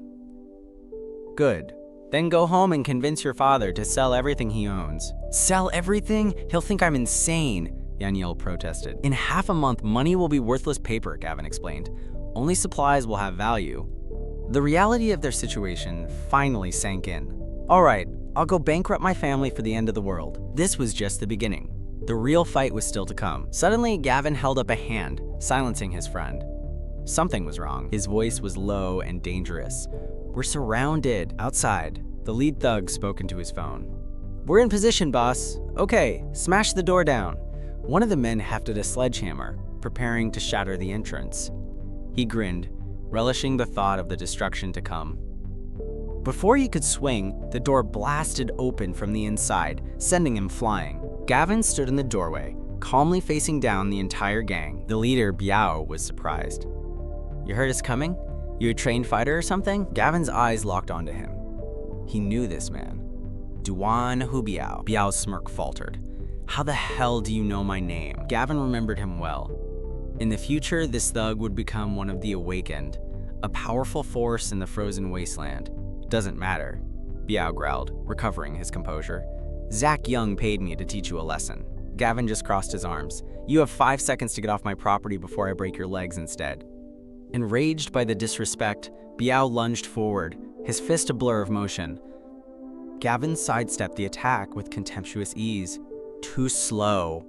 Good. Then go home and convince your father to sell everything he owns. Sell everything? He'll think I'm insane, Yanyel protested. In half a month, money will be worthless paper, Gavin explained. Only supplies will have value. The reality of their situation finally sank in. All right, I'll go bankrupt my family for the end of the world. This was just the beginning. The real fight was still to come. Suddenly, Gavin held up a hand, silencing his friend. Something was wrong. His voice was low and dangerous. We're surrounded. Outside, the lead thug spoke into his phone. We're in position, boss. Okay, smash the door down. One of the men hefted a sledgehammer, preparing to shatter the entrance. He grinned, relishing the thought of the destruction to come. Before he could swing, the door blasted open from the inside, sending him flying. Gavin stood in the doorway, calmly facing down the entire gang. The leader, Biao, was surprised. You heard us coming? You a trained fighter or something? Gavin's eyes locked onto him. He knew this man. Duan Hubiao. Biao's smirk faltered. How the hell do you know my name? Gavin remembered him well. In the future, this thug would become one of the Awakened, a powerful force in the frozen wasteland. Doesn't matter, Biao growled, recovering his composure. Zack Young paid me to teach you a lesson. Gavin just crossed his arms. You have 5 seconds to get off my property before I break your legs instead. Enraged by the disrespect, Biao lunged forward, his fist a blur of motion. Gavin sidestepped the attack with contemptuous ease. Too slow.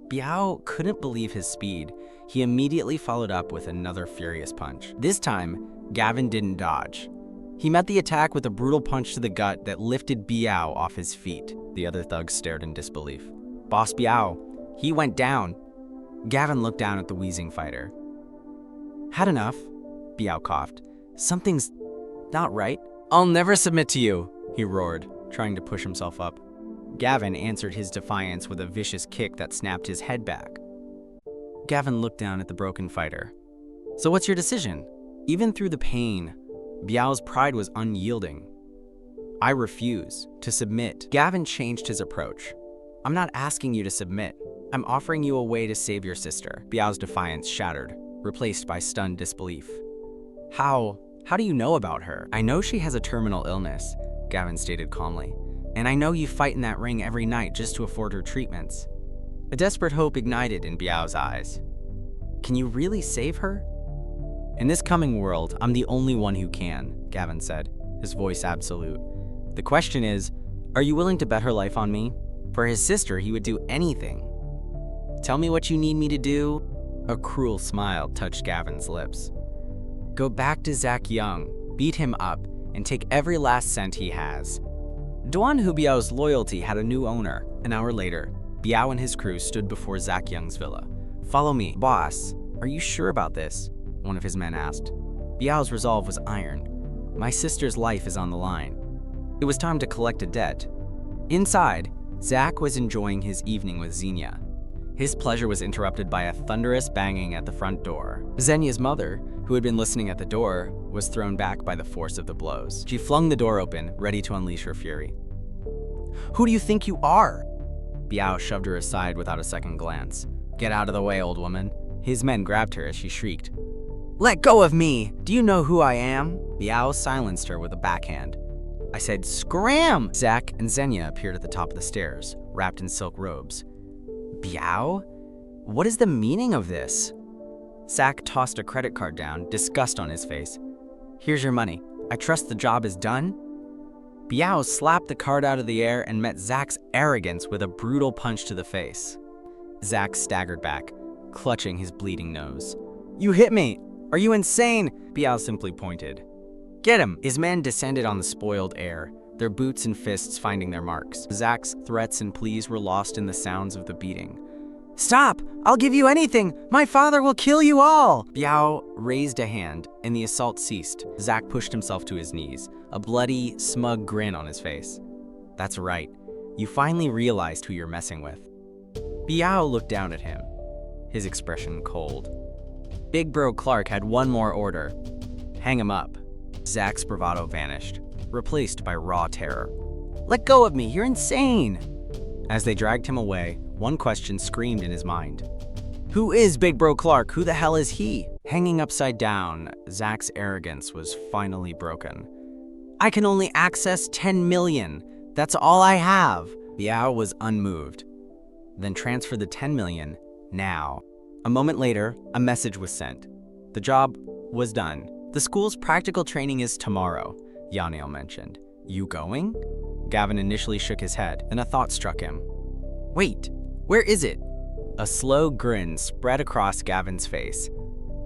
Biao couldn't believe his speed. He immediately followed up with another furious punch. This time, Gavin didn't dodge. He met the attack with a brutal punch to the gut that lifted Biao off his feet. The other thugs stared in disbelief. Boss Biao, he went down. Gavin looked down at the wheezing fighter. Had enough? Biao coughed. Something's not right. I'll never submit to you, he roared, trying to push himself up. Gavin answered his defiance with a vicious kick that snapped his head back. Gavin looked down at the broken fighter. So what's your decision? Even through the pain, Biao's pride was unyielding. I refuse to submit. Gavin changed his approach. I'm not asking you to submit. I'm offering you a way to save your sister. Biao's defiance shattered, replaced by stunned disbelief. How do you know about her? I know she has a terminal illness, Gavin stated calmly. And I know you fight in that ring every night just to afford her treatments. A desperate hope ignited in Biao's eyes. Can you really save her? In this coming world, I'm the only one who can, Gavin said, his voice absolute. The question is, are you willing to bet her life on me? For his sister, he would do anything. Tell me what you need me to do. A cruel smile touched Gavin's lips. Go back to Zack Young, beat him up, and take every last cent he has. Duan Hubiao's loyalty had a new owner. An hour later, Biao and his crew stood before Zack Young's villa. Follow me. Boss, are you sure about this? One of his men asked. Biao's resolve was iron. My sister's life is on the line. It was time to collect a debt. Inside, Zack was enjoying his evening with Xenia. His pleasure was interrupted by a thunderous banging at the front door. Xenia's mother, who had been listening at the door, was thrown back by the force of the blows. She flung the door open, ready to unleash her fury. Who do you think you are? Biao shoved her aside without a second glance. Get out of the way, old woman. His men grabbed her as she shrieked. Let go of me! Do you know who I am? Biao silenced her with a backhand. I said, scram! Zack and Xenia appeared at the top of the stairs, wrapped in silk robes. Biao? What is the meaning of this? Zack tossed a credit card down, disgust on his face. Here's your money. I trust the job is done? Biao slapped the card out of the air and met Zack's arrogance with a brutal punch to the face. Zack staggered back, clutching his bleeding nose. You hit me! Are you insane? Biao simply pointed. Get him! His men descended on the spoiled air, their boots and fists finding their marks. Zack's threats and pleas were lost in the sounds of the beating. Stop! I'll give you anything! My father will kill you all! Biao raised a hand, and the assault ceased. Zack pushed himself to his knees, a bloody, smug grin on his face. That's right. You finally realized who you're messing with. Biao looked down at him, his expression cold. Big Bro Clark had one more order. Hang him up. Zack's bravado vanished, replaced by raw terror. Let go of me, you're insane! As they dragged him away, one question screamed in his mind. Who is Big Bro Clark? Who the hell is he? Hanging upside down, Zack's arrogance was finally broken. I can only access 10 million. That's all I have. Biao was unmoved. Then transfer the 10 million, now. A moment later, a message was sent. The job was done. The school's practical training is tomorrow, Yaniel mentioned. You going? Gavin initially shook his head, then a thought struck him. Wait, where is it? A slow grin spread across Gavin's face.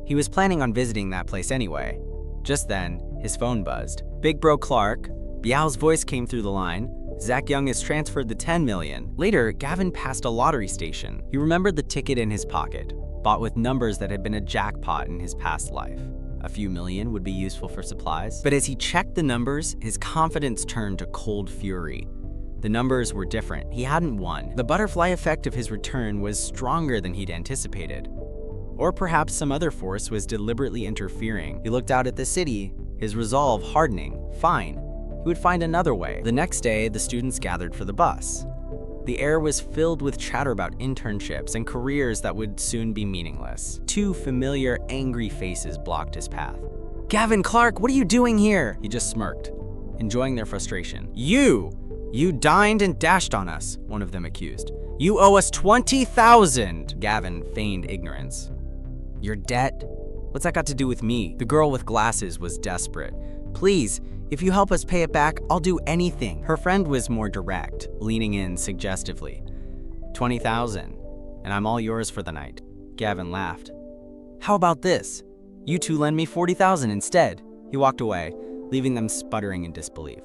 He was planning on visiting that place anyway. Just then, his phone buzzed. Big Bro Clark, Biao's voice came through the line. Zack Young has transferred the 10 million. Later, Gavin passed a lottery station. He remembered the ticket in his pocket, bought with numbers that had been a jackpot in his past life. A few million would be useful for supplies. But as he checked the numbers, his confidence turned to cold fury. The numbers were different. He hadn't won. The butterfly effect of his return was stronger than he'd anticipated. Or perhaps some other force was deliberately interfering. He looked out at the city, his resolve hardening. Fine, he would find another way. The next day, the students gathered for the bus. The air was filled with chatter about internships and careers that would soon be meaningless. Two familiar, angry faces blocked his path. Gavin Clark, what are you doing here? He just smirked, enjoying their frustration. You dined and dashed on us, one of them accused. You owe us 20,000. Gavin feigned ignorance. Your debt? What's that got to do with me? The girl with glasses was desperate. Please, if you help us pay it back, I'll do anything. Her friend was more direct, leaning in suggestively. 20,000, and I'm all yours for the night. Gavin laughed. How about this? You two lend me 40,000 instead. He walked away, leaving them sputtering in disbelief.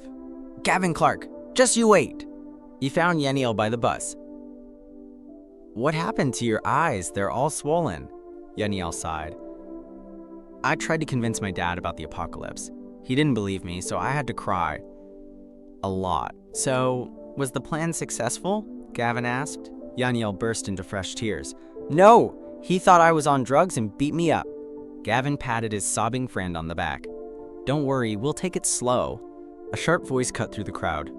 Gavin Clark, just you wait. He found Yeniel by the bus. What happened to your eyes? They're all swollen. Yeniel sighed. I tried to convince my dad about the apocalypse. He didn't believe me, so I had to cry. A lot. So, was the plan successful? Gavin asked. Yaniel burst into fresh tears. No! He thought I was on drugs and beat me up. Gavin patted his sobbing friend on the back. Don't worry, we'll take it slow. A sharp voice cut through the crowd.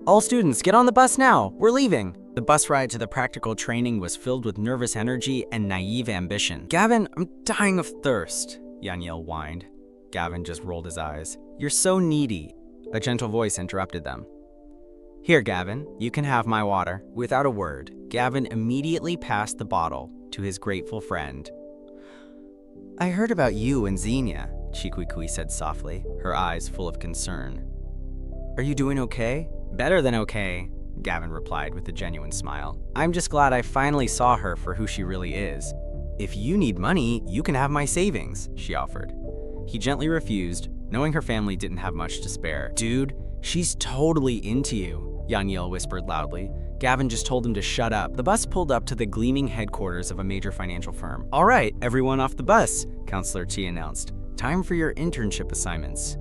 All students, get on the bus now! We're leaving! The bus ride to the practical training was filled with nervous energy and naive ambition. "Gavin, I'm dying of thirst," Yaniel whined. Gavin just rolled his eyes. "You're so needy." A gentle voice interrupted them. "Here, Gavin, you can have my water." Without a word, Gavin immediately passed the bottle to his grateful friend. "I heard about you and Xenia," Chikwikwi said softly, her eyes full of concern. "Are you doing okay?" "Better than okay," Gavin replied with a genuine smile. "I'm just glad I finally saw her for who she really is." "If you need money, you can have my savings," she offered. He gently refused, knowing her family didn't have much to spare. "Dude, she's totally into you," Yaniel whispered loudly. Gavin just told him to shut up. The bus pulled up to the gleaming headquarters of a major financial firm. "All right, everyone off the bus," Counselor Chi announced. "Time for your internship assignments."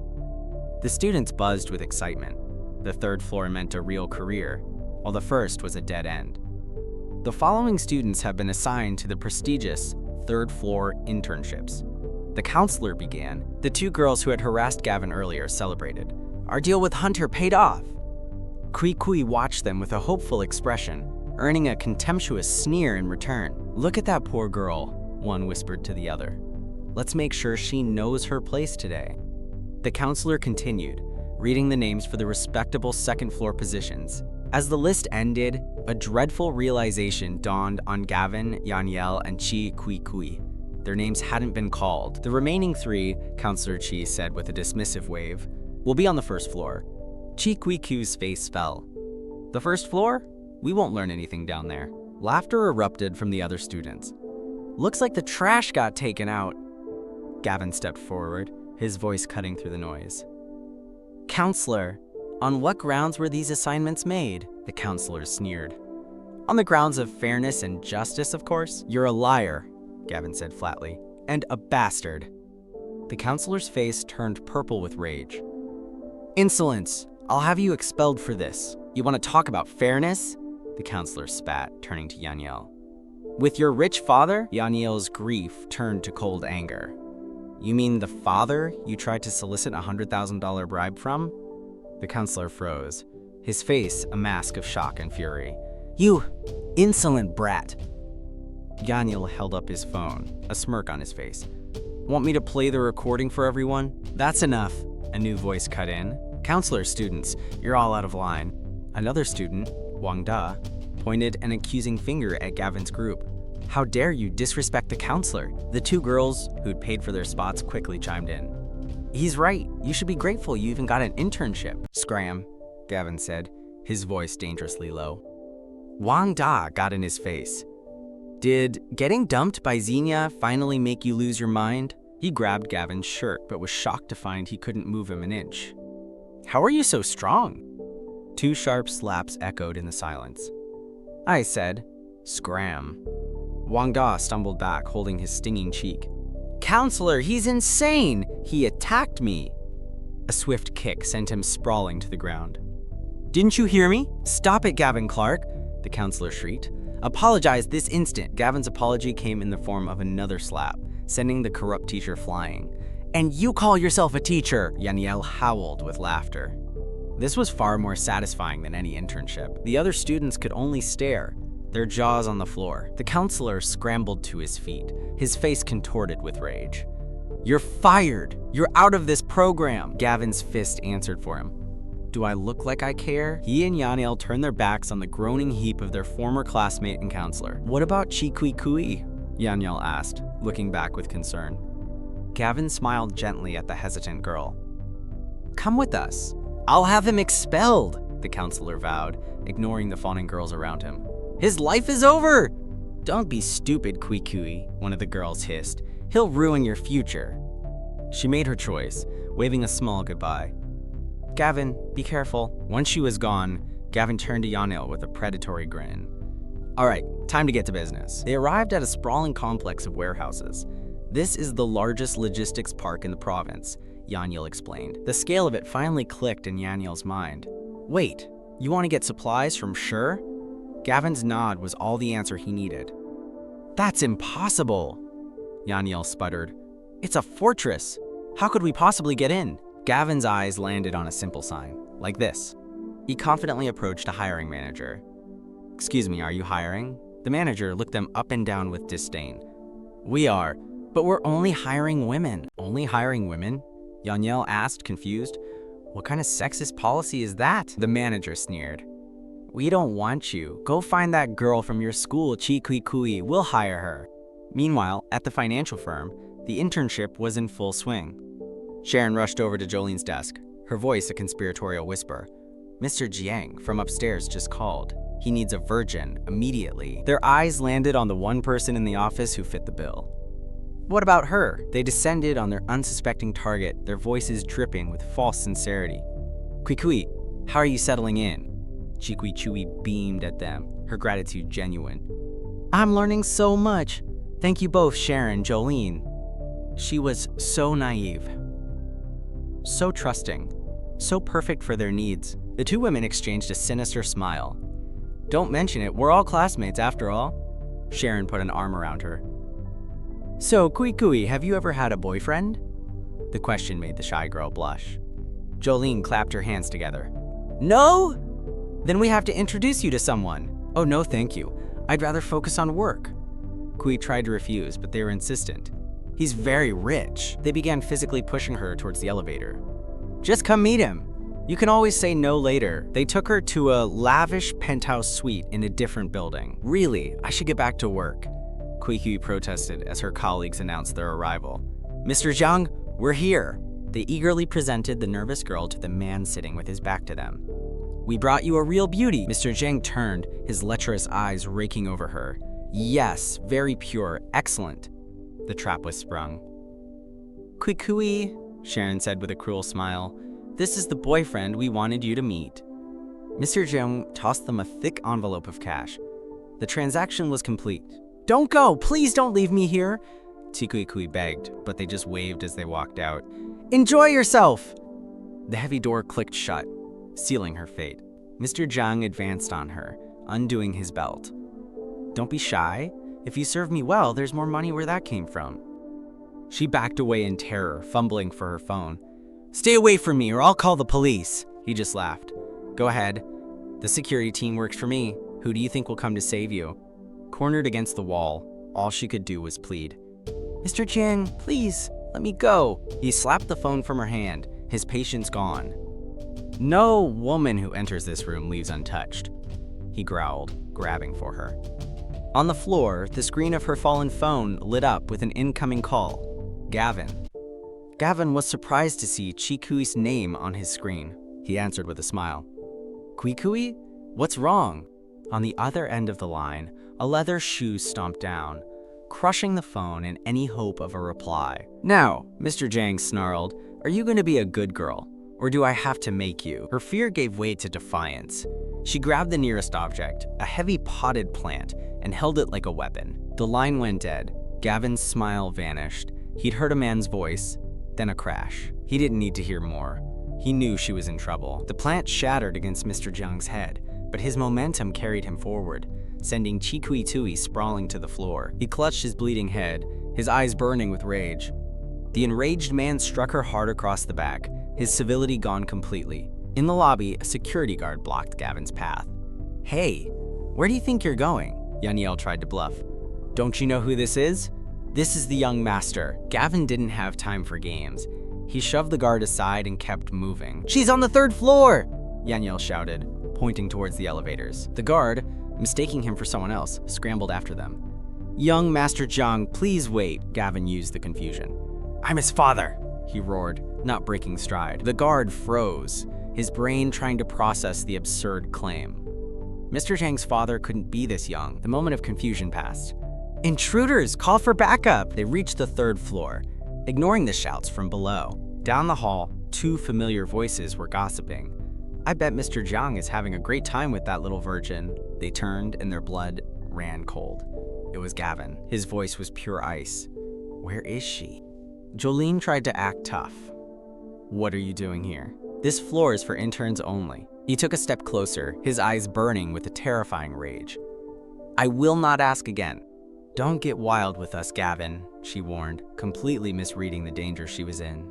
The students buzzed with excitement. The third floor meant a real career, while the first was a dead end. The following students have been assigned to the prestigious third floor internships. The counselor began. The two girls who had harassed Gavin earlier celebrated. "Our deal with Hunter paid off." Kui watched them with a hopeful expression, earning a contemptuous sneer in return. "Look at that poor girl," one whispered to the other. "Let's make sure she knows her place today." The counselor continued, reading the names for the respectable second-floor positions. As the list ended, a dreadful realization dawned on Gavin, Yaniel, and Chi Kui. Their names hadn't been called. The remaining three, Counselor Chi said with a dismissive wave, will be on the first floor. Chi Kui's face fell. "The first floor? We won't learn anything down there." Laughter erupted from the other students. "Looks like the trash got taken out." Gavin stepped forward, his voice cutting through the noise. "Counselor, on what grounds were these assignments made?" The counselor sneered. "On the grounds of fairness and justice, of course." "You're a liar," Gavin said flatly, "and a bastard." The counselor's face turned purple with rage. "Insolence! I'll have you expelled for this. You want to talk about fairness?" The counselor spat, turning to Yaniel. "With your rich father?" Yaniel's grief turned to cold anger. "You mean the father you tried to solicit a $100,000 bribe from?" The counselor froze, his face a mask of shock and fury. "You insolent brat!" Yaniel held up his phone, a smirk on his face. "Want me to play the recording for everyone?" "That's enough," a new voice cut in. "Counselor students, you're all out of line." Another student, Wang Da, pointed an accusing finger at Gavin's group. "How dare you disrespect the counselor?" The two girls, who'd paid for their spots, quickly chimed in. "He's right. You should be grateful you even got an internship." "Scram," Gavin said, his voice dangerously low. Wang Da got in his face. "Did getting dumped by Xenia finally make you lose your mind?" He grabbed Gavin's shirt, but was shocked to find he couldn't move him an inch. "How are you so strong?" Two sharp slaps echoed in the silence. I said, "Scram." Wang Da stumbled back, holding his stinging cheek. "Counselor, he's insane! He attacked me!" A swift kick sent him sprawling to the ground. "Didn't you hear me? Stop it, Gavin Clark!" the counselor shrieked. "Apologize this instant." Gavin's apology came in the form of another slap, sending the corrupt teacher flying. "And you call yourself a teacher!" Yaniel howled with laughter. This was far more satisfying than any internship. The other students could only stare, their jaws on the floor. The counselor scrambled to his feet, his face contorted with rage. "You're fired! You're out of this program!" Gavin's fist answered for him. "Do I look like I care?" He and Yaniel turned their backs on the groaning heap of their former classmate and counselor. "What about Chi Kui?" Yaniel asked, looking back with concern. Gavin smiled gently at the hesitant girl. "Come with us. I'll have him expelled," the counselor vowed, ignoring the fawning girls around him. "His life is over!" "Don't be stupid, Kui," one of the girls hissed. "He'll ruin your future." She made her choice, waving a small goodbye. "Gavin, be careful." Once she was gone, Gavin turned to Yaniel with a predatory grin. "All right, time to get to business." They arrived at a sprawling complex of warehouses. "This is the largest logistics park in the province," Yaniel explained. The scale of it finally clicked in Yaniel's mind. "Wait, you want to get supplies from Sure?" Gavin's nod was all the answer he needed. "That's impossible," Yaniel sputtered. "It's a fortress. How could we possibly get in?" Gavin's eyes landed on a simple sign, like this. He confidently approached a hiring manager. "Excuse me, are you hiring?" The manager looked them up and down with disdain. "We are, but we're only hiring women." "Only hiring women?" Yanyel asked, confused. "What kind of sexist policy is that?" The manager sneered. "We don't want you. Go find that girl from your school, Chi Kui Kui. We'll hire her." Meanwhile, at the financial firm, the internship was in full swing. Sharon rushed over to Jolene's desk, her voice a conspiratorial whisper. "Mr. Jiang from upstairs just called. He needs a virgin immediately." Their eyes landed on the one person in the office who fit the bill. "What about her?" They descended on their unsuspecting target, their voices dripping with false sincerity. "Kui Kui, how are you settling in?" Chi Kui Chui beamed at them, her gratitude genuine. "I'm learning so much. Thank you both, Sharon, Jolene." She was so naive, so trusting, so perfect for their needs. The two women exchanged a sinister smile. "Don't mention it, we're all classmates after all." Sharon put an arm around her. "So, Kui Kui, have you ever had a boyfriend?" The question made the shy girl blush. Jolene clapped her hands together. "No? Then we have to introduce you to someone." "Oh, no, thank you. I'd rather focus on work." Kui tried to refuse, but they were insistent. "He's very rich." They began physically pushing her towards the elevator. "Just come meet him. You can always say no later." They took her to a lavish penthouse suite in a different building. "Really, I should get back to work." Kui Kui protested as her colleagues announced their arrival. "Mr. Zhang, we're here." They eagerly presented the nervous girl to the man sitting with his back to them. "We brought you a real beauty." Mr. Zhang turned, his lecherous eyes raking over her. "Yes, very pure, excellent." The trap was sprung. "Kui Kui," Sharon said with a cruel smile, "this is the boyfriend we wanted you to meet." Mr. Zhang tossed them a thick envelope of cash. The transaction was complete. "Don't go, please don't leave me here," Chi Kui Kui begged, but they just waved as they walked out. "Enjoy yourself!" The heavy door clicked shut, sealing her fate. Mr. Zhang advanced on her, undoing his belt. "Don't be shy. If you serve me well, there's more money where that came from." She backed away in terror, fumbling for her phone. "Stay away from me or I'll call the police." He just laughed. "Go ahead. The security team works for me. Who do you think will come to save you?" Cornered against the wall, all she could do was plead. "Mr. Jiang, please, let me go." He slapped the phone from her hand, his patience gone. "No woman who enters this room leaves untouched," he growled, grabbing for her. On the floor, the screen of her fallen phone lit up with an incoming call. Gavin. Gavin was surprised to see Chi Kui's name on his screen. He answered with a smile. "Kui Kui? What's wrong?" On the other end of the line, a leather shoe stomped down, crushing the phone and any hope of a reply. "Now," Mr. Zhang snarled, "are you going to be a good girl? Or do I have to make you?" Her fear gave way to defiance. She grabbed the nearest object, a heavy potted plant, and held it like a weapon. The line went dead. Gavin's smile vanished. He'd heard a man's voice, then a crash. He didn't need to hear more. He knew she was in trouble. The plant shattered against Mr. Jiang's head, but his momentum carried him forward, sending Chi Kui Tui sprawling to the floor. He clutched his bleeding head, his eyes burning with rage. The enraged man struck her hard across the back, his civility gone completely. In the lobby, a security guard blocked Gavin's path. "Hey, where do you think you're going?" Yaniel tried to bluff. "Don't you know who this is? This is the young master." Gavin didn't have time for games. He shoved the guard aside and kept moving. "She's on the 3rd floor!" Yaniel shouted, pointing towards the elevators. The guard, mistaking him for someone else, scrambled after them. "Young Master Zhang, please wait," Gavin used the confusion. "I'm his father," he roared, not breaking stride. The guard froze, his brain trying to process the absurd claim. Mr. Zhang's father couldn't be this young. The moment of confusion passed. "Intruders, call for backup!" They reached the 3rd floor, ignoring the shouts from below. Down the hall, 2 familiar voices were gossiping. "I bet Mr. Zhang is having a great time with that little virgin." They turned and their blood ran cold. It was Gavin. His voice was pure ice. "Where is she?" Jolene tried to act tough. "What are you doing here? This floor is for interns only." He took a step closer, his eyes burning with a terrifying rage. "I will not ask again." "Don't get wild with us, Gavin," she warned, completely misreading the danger she was in.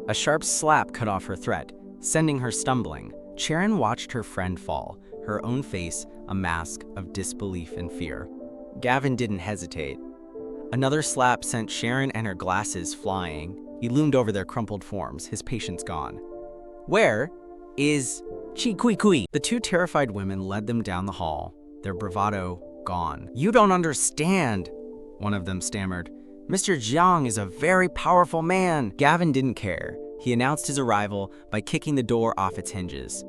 A sharp slap cut off her threat, sending her stumbling. Sharon watched her friend fall, her own face a mask of disbelief and fear. Gavin didn't hesitate. Another slap sent Sharon and her glasses flying. He loomed over their crumpled forms, his patience gone. Where is Chi-Kui-Kui? The two terrified women led them down the hall, their bravado gone. You don't understand, one of them stammered. Mr. Jiang is a very powerful man. Gavin didn't care. He announced his arrival by kicking the door off its hinges.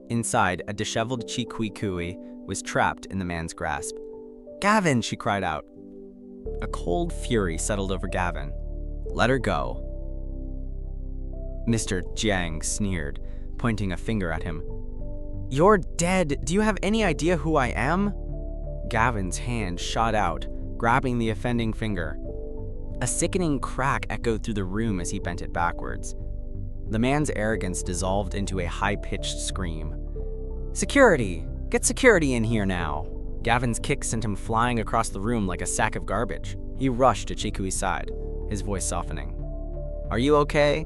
Inside, a disheveled Chi-Kui-Kui was trapped in the man's grasp. Gavin, she cried out. A cold fury settled over Gavin. Let her go. Mr. Jiang sneered, pointing a finger at him. You're dead. Do you have any idea who I am? Gavin's hand shot out, grabbing the offending finger. A sickening crack echoed through the room as he bent it backwards. The man's arrogance dissolved into a high-pitched scream. Security! Get security in here now! Gavin's kick sent him flying across the room like a sack of garbage. He rushed to Chikui's side, his voice softening. Are you okay?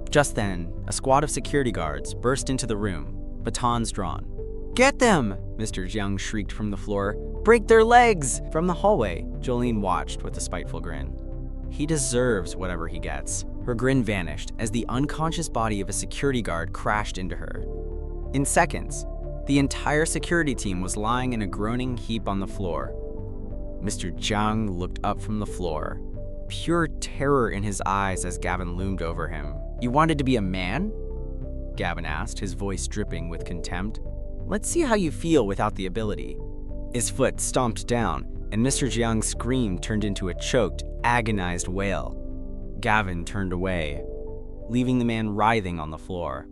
Just then, a squad of security guards burst into the room, batons drawn. Get them! Mr. Jiang shrieked from the floor. Break their legs! From the hallway, Jolene watched with a spiteful grin. He deserves whatever he gets. Her grin vanished as the unconscious body of a security guard crashed into her. In seconds, the entire security team was lying in a groaning heap on the floor. Mr. Jiang looked up from the floor, pure terror in his eyes as Gavin loomed over him. You wanted to be a man? Gavin asked, his voice dripping with contempt. Let's see how you feel without the ability. His foot stomped down, and Mr. Jiang's scream turned into a choked, agonized wail. Gavin turned away, leaving the man writhing on the floor.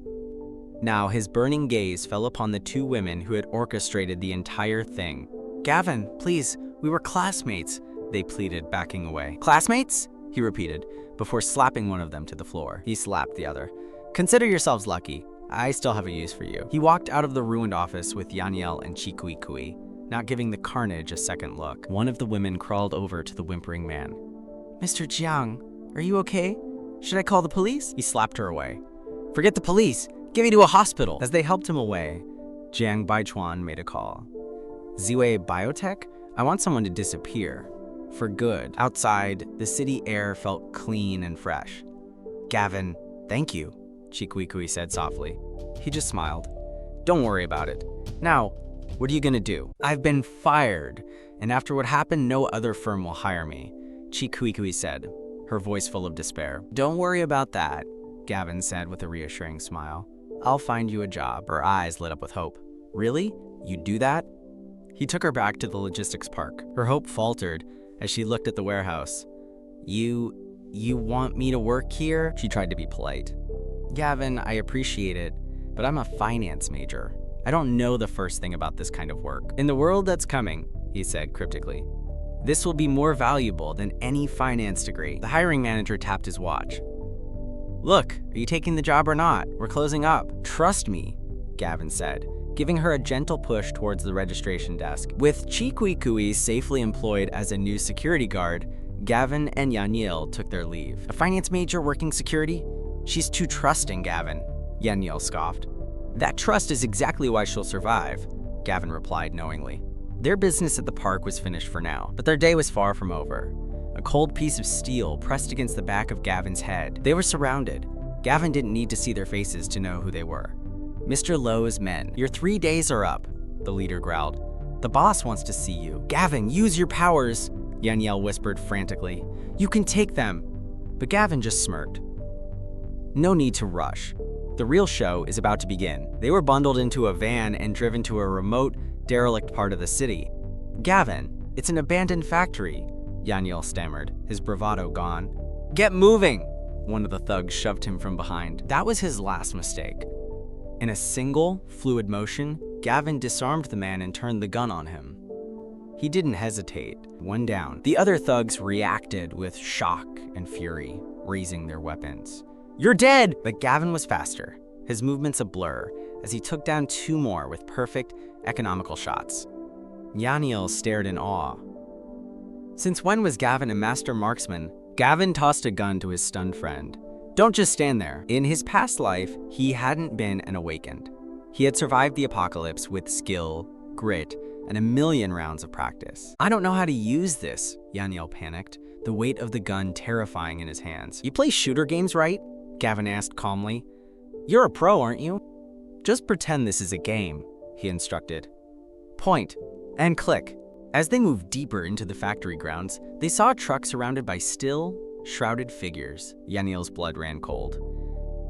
Now his burning gaze fell upon the two women who had orchestrated the entire thing. Gavin, please, we were classmates, they pleaded, backing away. Classmates? He repeated, before slapping one of them to the floor. He slapped the other. Consider yourselves lucky. I still have a use for you. He walked out of the ruined office with Yaniel and Chi-Kui-Kui, not giving the carnage a second look. One of the women crawled over to the whimpering man. Mr. Jiang, are you okay? Should I call the police? He slapped her away. Forget the police. Get me to a hospital. As they helped him away, Jiang Baichuan made a call. Zway Biotech? I want someone to disappear. For good. Outside, the city air felt clean and fresh. Gavin, thank you, Chi-Kui-Kui said softly. He just smiled. Don't worry about it. Now, what are you gonna do? I've been fired, and after what happened, no other firm will hire me, Chi-Kui-Kui said, her voice full of despair. Don't worry about that, Gavin said with a reassuring smile. I'll find you a job. Her eyes lit up with hope. Really? You'd do that? He took her back to the logistics park. Her hope faltered as she looked at the warehouse. You want me to work here? She tried to be polite. Gavin, I appreciate it, but I'm a finance major. I don't know the first thing about this kind of work. In the world that's coming, he said cryptically, this will be more valuable than any finance degree. The hiring manager tapped his watch. Look, are you taking the job or not? We're closing up. Trust me, Gavin said, giving her a gentle push towards the registration desk. With Chi-Kui-Kui safely employed as a new security guard, Gavin and Yaniel took their leave. A finance major working security? She's too trusting, Gavin, Yaniel scoffed. That trust is exactly why she'll survive, Gavin replied knowingly. Their business at the park was finished for now, but their day was far from over. A cold piece of steel pressed against the back of Gavin's head. They were surrounded. Gavin didn't need to see their faces to know who they were. Mr. Lowe's men. Your 3 days are up, the leader growled. The boss wants to see you. Gavin, use your powers, Yaniel whispered frantically. You can take them. But Gavin just smirked. No need to rush. The real show is about to begin. They were bundled into a van and driven to a remote, derelict part of the city. Gavin, it's an abandoned factory, Yaniel stammered, his bravado gone. Get moving! One of the thugs shoved him from behind. That was his last mistake. In a single, fluid motion, Gavin disarmed the man and turned the gun on him. He didn't hesitate. One down. The other thugs reacted with shock and fury, raising their weapons. You're dead! But Gavin was faster, his movements a blur, as he took down 2 more with perfect, economical shots. Yaniel stared in awe. Since when was Gavin a master marksman? Gavin tossed a gun to his stunned friend. Don't just stand there. In his past life, he hadn't been an awakened. He had survived the apocalypse with skill, grit, and a million rounds of practice. I don't know how to use this, Yaniel panicked, the weight of the gun terrifying in his hands. You play shooter games, right? Gavin asked calmly. You're a pro, aren't you? Just pretend this is a game, he instructed. Point and click. As they moved deeper into the factory grounds, they saw a truck surrounded by still, shrouded figures. Yaniel's blood ran cold.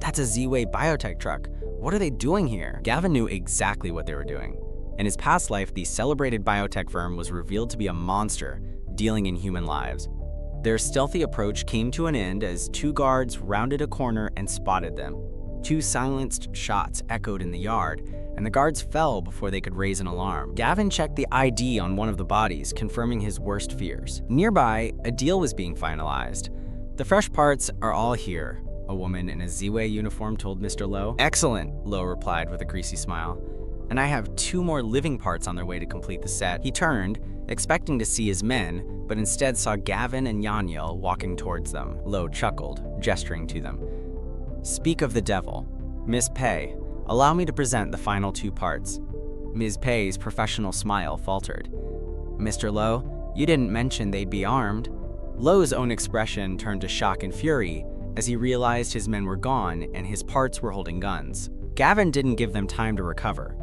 That's a Zway Biotech truck. What are they doing here? Gavin knew exactly what they were doing. In his past life, the celebrated biotech firm was revealed to be a monster, dealing in human lives. Their stealthy approach came to an end as two guards rounded a corner and spotted them. Two silenced shots echoed in the yard, and the guards fell before they could raise an alarm. Gavin checked the ID on one of the bodies, confirming his worst fears. Nearby, a deal was being finalized. The fresh parts are all here, a woman in a Zway uniform told Mr. Lowe. Excellent, Lowe replied with a greasy smile. And I have 2 more living parts on their way to complete the set. He turned, expecting to see his men, but instead saw Gavin and Yaniel walking towards them. Lowe chuckled, gesturing to them. Speak of the devil. Miss Pei, allow me to present the final 2 parts. Ms. Pei's professional smile faltered. Mr. Lowe, you didn't mention they'd be armed. Lowe's own expression turned to shock and fury as he realized his men were gone and his parts were holding guns. Gavin didn't give them time to recover.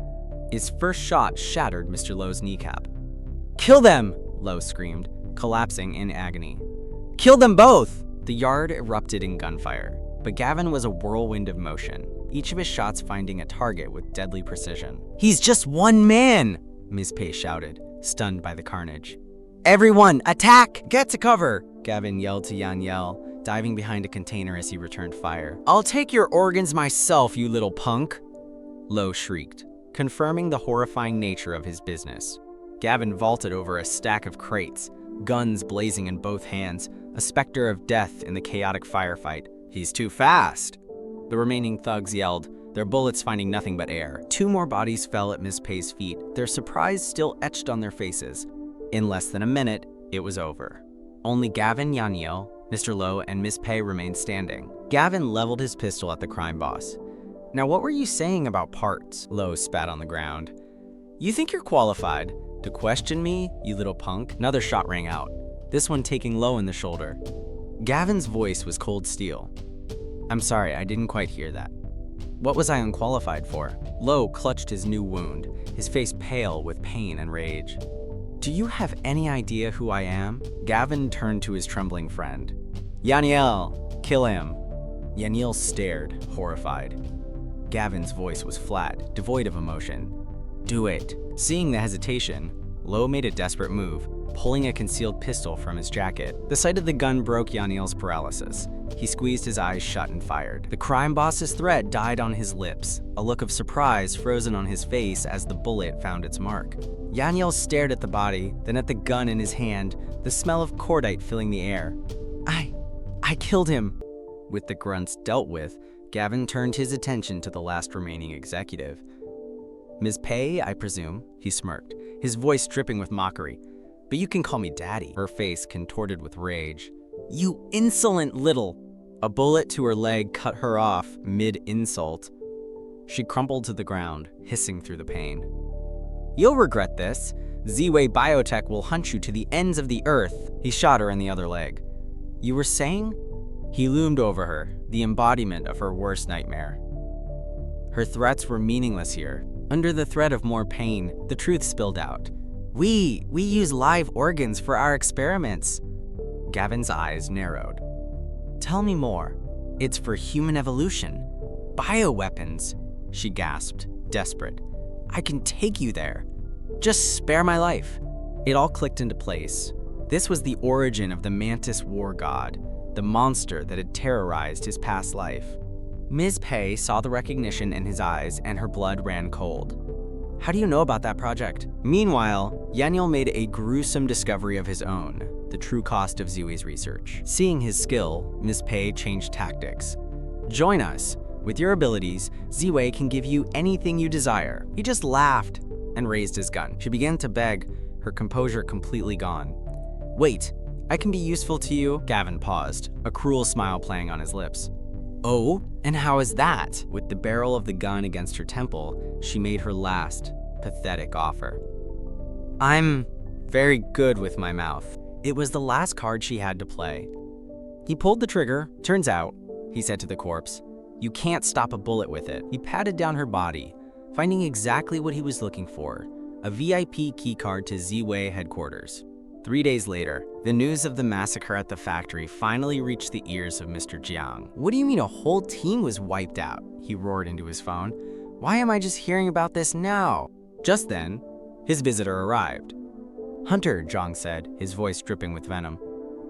His first shot shattered Mr. Lowe's kneecap. Kill them! Lowe screamed, collapsing in agony. Kill them both! The yard erupted in gunfire, but Gavin was a whirlwind of motion, each of his shots finding a target with deadly precision. He's just one man! Ms. Pei shouted, stunned by the carnage. Everyone, attack! Get to cover! Gavin yelled to Yaniel, diving behind a container as he returned fire. I'll take your organs myself, you little punk! Lowe shrieked, confirming the horrifying nature of his business. Gavin vaulted over a stack of crates, guns blazing in both hands, a specter of death in the chaotic firefight. He's too fast! The remaining thugs yelled, their bullets finding nothing but air. 2 more bodies fell at Ms. Pei's feet, their surprise still etched on their faces. In less than a minute, it was over. Only Gavin, Yaniel, Mr. Lowe, and Ms. Pei remained standing. Gavin leveled his pistol at the crime boss. Now what were you saying about parts? Lowe spat on the ground. You think you're qualified to question me, you little punk? Another shot rang out, this one taking Lowe in the shoulder. Gavin's voice was cold steel. I'm sorry, I didn't quite hear that. What was I unqualified for? Lowe clutched his new wound, his face pale with pain and rage. Do you have any idea who I am? Gavin turned to his trembling friend. Yaniel, kill him. Yaniel stared, horrified. Gavin's voice was flat, devoid of emotion. Do it. Seeing the hesitation, Lowe made a desperate move, pulling a concealed pistol from his jacket. The sight of the gun broke Yaniel's paralysis. He squeezed his eyes shut and fired. The crime boss's threat died on his lips, a look of surprise frozen on his face as the bullet found its mark. Yaniel stared at the body, then at the gun in his hand, the smell of cordite filling the air. I killed him. With the grunts dealt with, Gavin turned his attention to the last remaining executive. Ms. Pei, I presume, he smirked, his voice dripping with mockery. But you can call me Daddy. Her face contorted with rage. You insolent little! A bullet to her leg cut her off mid-insult. She crumpled to the ground, hissing through the pain. You'll regret this. Zway Biotech will hunt you to the ends of the earth. He shot her in the other leg. You were saying? He loomed over her, the embodiment of her worst nightmare. Her threats were meaningless here. Under the threat of more pain, the truth spilled out. We use live organs for our experiments. Gavin's eyes narrowed. Tell me more. It's for human evolution. Bioweapons, she gasped, desperate. I can take you there. Just spare my life. It all clicked into place. This was the origin of the Mantis war god, the monster that had terrorized his past life. Ms. Pei saw the recognition in his eyes and her blood ran cold. How do you know about that project? Meanwhile, Yaniel made a gruesome discovery of his own, the true cost of Zway's research. Seeing his skill, Ms. Pei changed tactics. Join us. With your abilities, Zway can give you anything you desire. He just laughed and raised his gun. She began to beg, her composure completely gone. Wait, I can be useful to you? Gavin paused, a cruel smile playing on his lips. Oh, and how is that? With the barrel of the gun against her temple, she made her last, pathetic offer. I'm very good with my mouth. It was the last card she had to play. He pulled the trigger. Turns out, he said to the corpse, you can't stop a bullet with it. He patted down her body, finding exactly what he was looking for, a VIP keycard to Zway headquarters. 3 days later, the news of the massacre at the factory finally reached the ears of Mr. Jiang. What do you mean a whole team was wiped out? He roared into his phone. Why am I just hearing about this now? Just then, his visitor arrived. Hunter, Jiang said, his voice dripping with venom.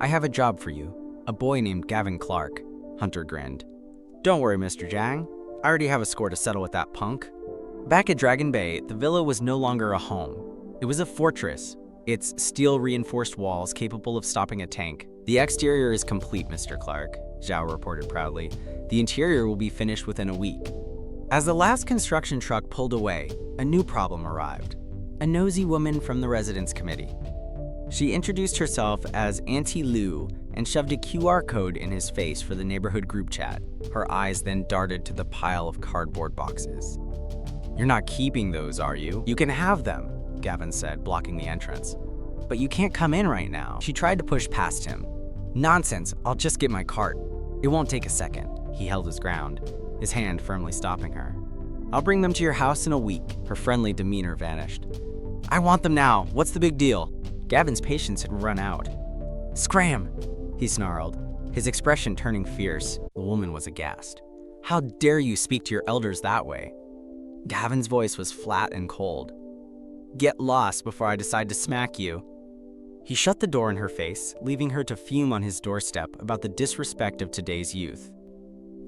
I have a job for you. A boy named Gavin Clark. Hunter grinned. Don't worry, Mr. Jiang. I already have a score to settle with that punk. Back at Dragon Bay, the villa was no longer a home. It was a fortress. Its steel-reinforced walls capable of stopping a tank. The exterior is complete, Mr. Clark, Zhao reported proudly. The interior will be finished within a week. As the last construction truck pulled away, a new problem arrived. A nosy woman from the residence committee. She introduced herself as Auntie Lou and shoved a QR code in his face for the neighborhood group chat. Her eyes then darted to the pile of cardboard boxes. You're not keeping those, are you? You can have them, Gavin said, blocking the entrance. But you can't come in right now. She tried to push past him. Nonsense, I'll just get my cart. It won't take a second. He held his ground, his hand firmly stopping her. I'll bring them to your house in a week. Her friendly demeanor vanished. I want them now. What's the big deal? Gavin's patience had run out. Scram, he snarled, his expression turning fierce. The woman was aghast. How dare you speak to your elders that way? Gavin's voice was flat and cold. Get lost before I decide to smack you. He shut the door in her face, leaving her to fume on his doorstep about the disrespect of today's youth.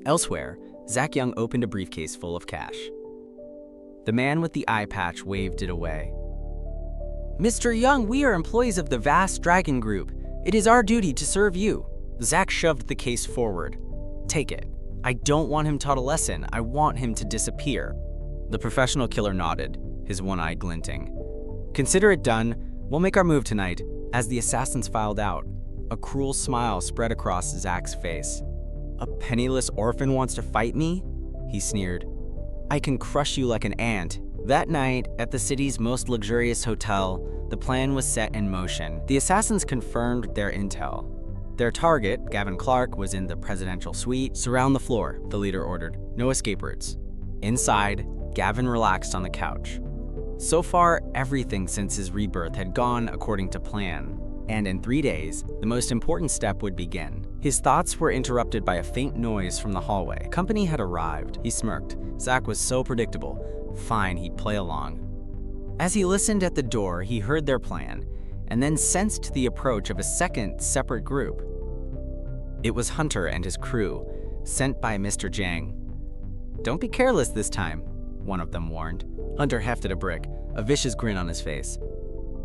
Elsewhere, Zack Young opened a briefcase full of cash. The man with the eye patch waved it away. Mr. Young, we are employees of the vast Dragon Group. It is our duty to serve you. Zack shoved the case forward. Take it. I don't want him taught a lesson. I want him to disappear. The professional killer nodded, his one eye glinting. Consider it done. We'll make our move tonight. As the assassins filed out, a cruel smile spread across Zack's face. A penniless orphan wants to fight me? He sneered. I can crush you like an ant. That night, at the city's most luxurious hotel, the plan was set in motion. The assassins confirmed their intel. Their target, Gavin Clark, was in the presidential suite. Surround the floor, the leader ordered. No escape routes. Inside, Gavin relaxed on the couch. So far, everything since his rebirth had gone according to plan. And in 3 days, the most important step would begin. His thoughts were interrupted by a faint noise from the hallway. Company had arrived. He smirked. Zack was so predictable. Fine, he'd play along. As he listened at the door, he heard their plan, and then sensed the approach of a second, separate group. It was Hunter and his crew, sent by Mr. Jiang. Don't be careless this time, one of them warned. Hunter hefted a brick, a vicious grin on his face.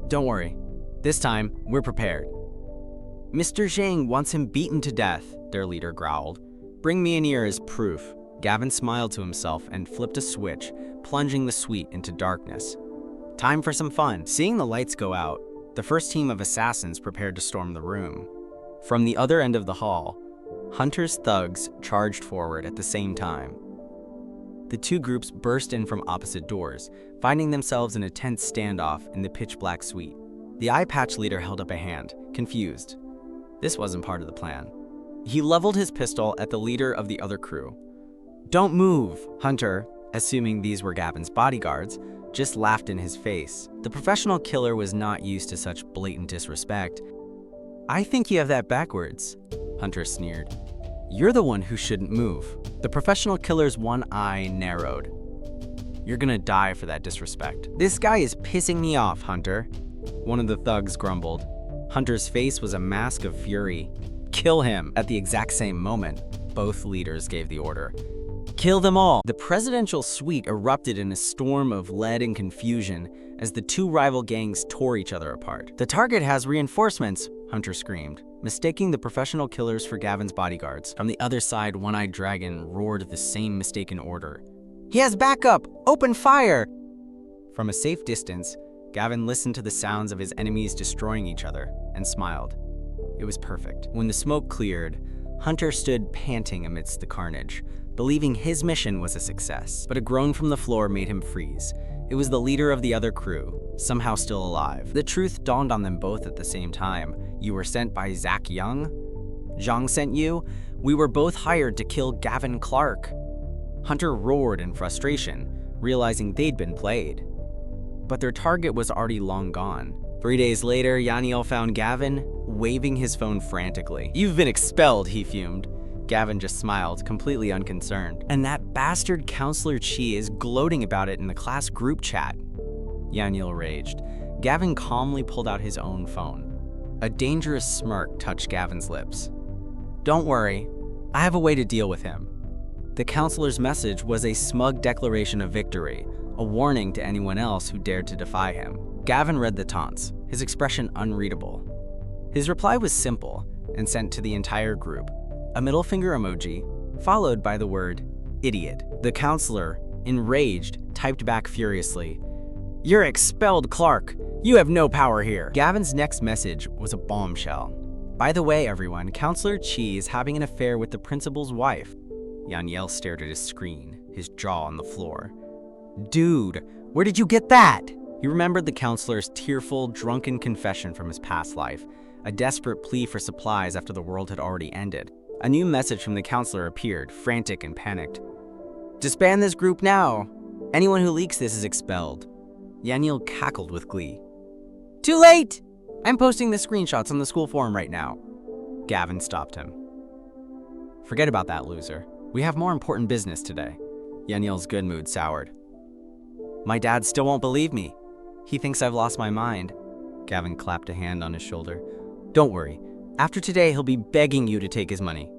Don't worry. This time, we're prepared. Mr. Jiang wants him beaten to death, their leader growled. Bring me an ear as proof. Gavin smiled to himself and flipped a switch, plunging the suite into darkness. Time for some fun. Seeing the lights go out, the first team of assassins prepared to storm the room. From the other end of the hall, Hunter's thugs charged forward at the same time. The two groups burst in from opposite doors, finding themselves in a tense standoff in the pitch-black suite. The eye patch leader held up a hand, confused. This wasn't part of the plan. He leveled his pistol at the leader of the other crew. Don't move! Hunter, assuming these were Gavin's bodyguards, just laughed in his face. The professional killer was not used to such blatant disrespect. I think you have that backwards, Hunter sneered. You're the one who shouldn't move. The professional killer's one eye narrowed. You're gonna die for that disrespect. This guy is pissing me off, Hunter. One of the thugs grumbled. Hunter's face was a mask of fury. Kill him! At the exact same moment, both leaders gave the order. Kill them all! The presidential suite erupted in a storm of lead and confusion as the two rival gangs tore each other apart. The target has reinforcements, Hunter screamed, mistaking the professional killers for Gavin's bodyguards. From the other side, One-Eyed Dragon roared the same mistaken order. He has backup! Open fire! From a safe distance, Gavin listened to the sounds of his enemies destroying each other and smiled. It was perfect. When the smoke cleared, Hunter stood panting amidst the carnage, believing his mission was a success. But a groan from the floor made him freeze. It was the leader of the other crew, somehow still alive. The truth dawned on them both at the same time. You were sent by Zack Young? Zhang sent you? We were both hired to kill Gavin Clark. Hunter roared in frustration, realizing they'd been played. But their target was already long gone. 3 days later, Yaniel found Gavin, waving his phone frantically. "You've been expelled," he fumed. Gavin just smiled, completely unconcerned. "And that bastard Counselor Chi is gloating about it in the class group chat." Yaniel raged. Gavin calmly pulled out his own phone. A dangerous smirk touched Gavin's lips. "Don't worry, I have a way to deal with him." The counselor's message was a smug declaration of victory, a warning to anyone else who dared to defy him. Gavin read the taunts, his expression unreadable. His reply was simple and sent to the entire group, a middle finger emoji, followed by the word, "idiot." The counselor, enraged, typed back furiously, "You're expelled, Clark. You have no power here." Gavin's next message was a bombshell. "By the way, everyone, Counselor Chi is having an affair with the principal's wife." Yaniel stared at his screen, his jaw on the floor. "Dude, where did you get that?" He remembered the counselor's tearful, drunken confession from his past life, a desperate plea for supplies after the world had already ended. A new message from the counselor appeared, frantic and panicked. "Disband this group now. Anyone who leaks this is expelled." Yaniel cackled with glee. "Too late! I'm posting the screenshots on the school forum right now." Gavin stopped him. "Forget about that, loser. We have more important business today." Yaniel's good mood soured. "My dad still won't believe me. He thinks I've lost my mind." Gavin clapped a hand on his shoulder. "Don't worry. After today, he'll be begging you to take his money."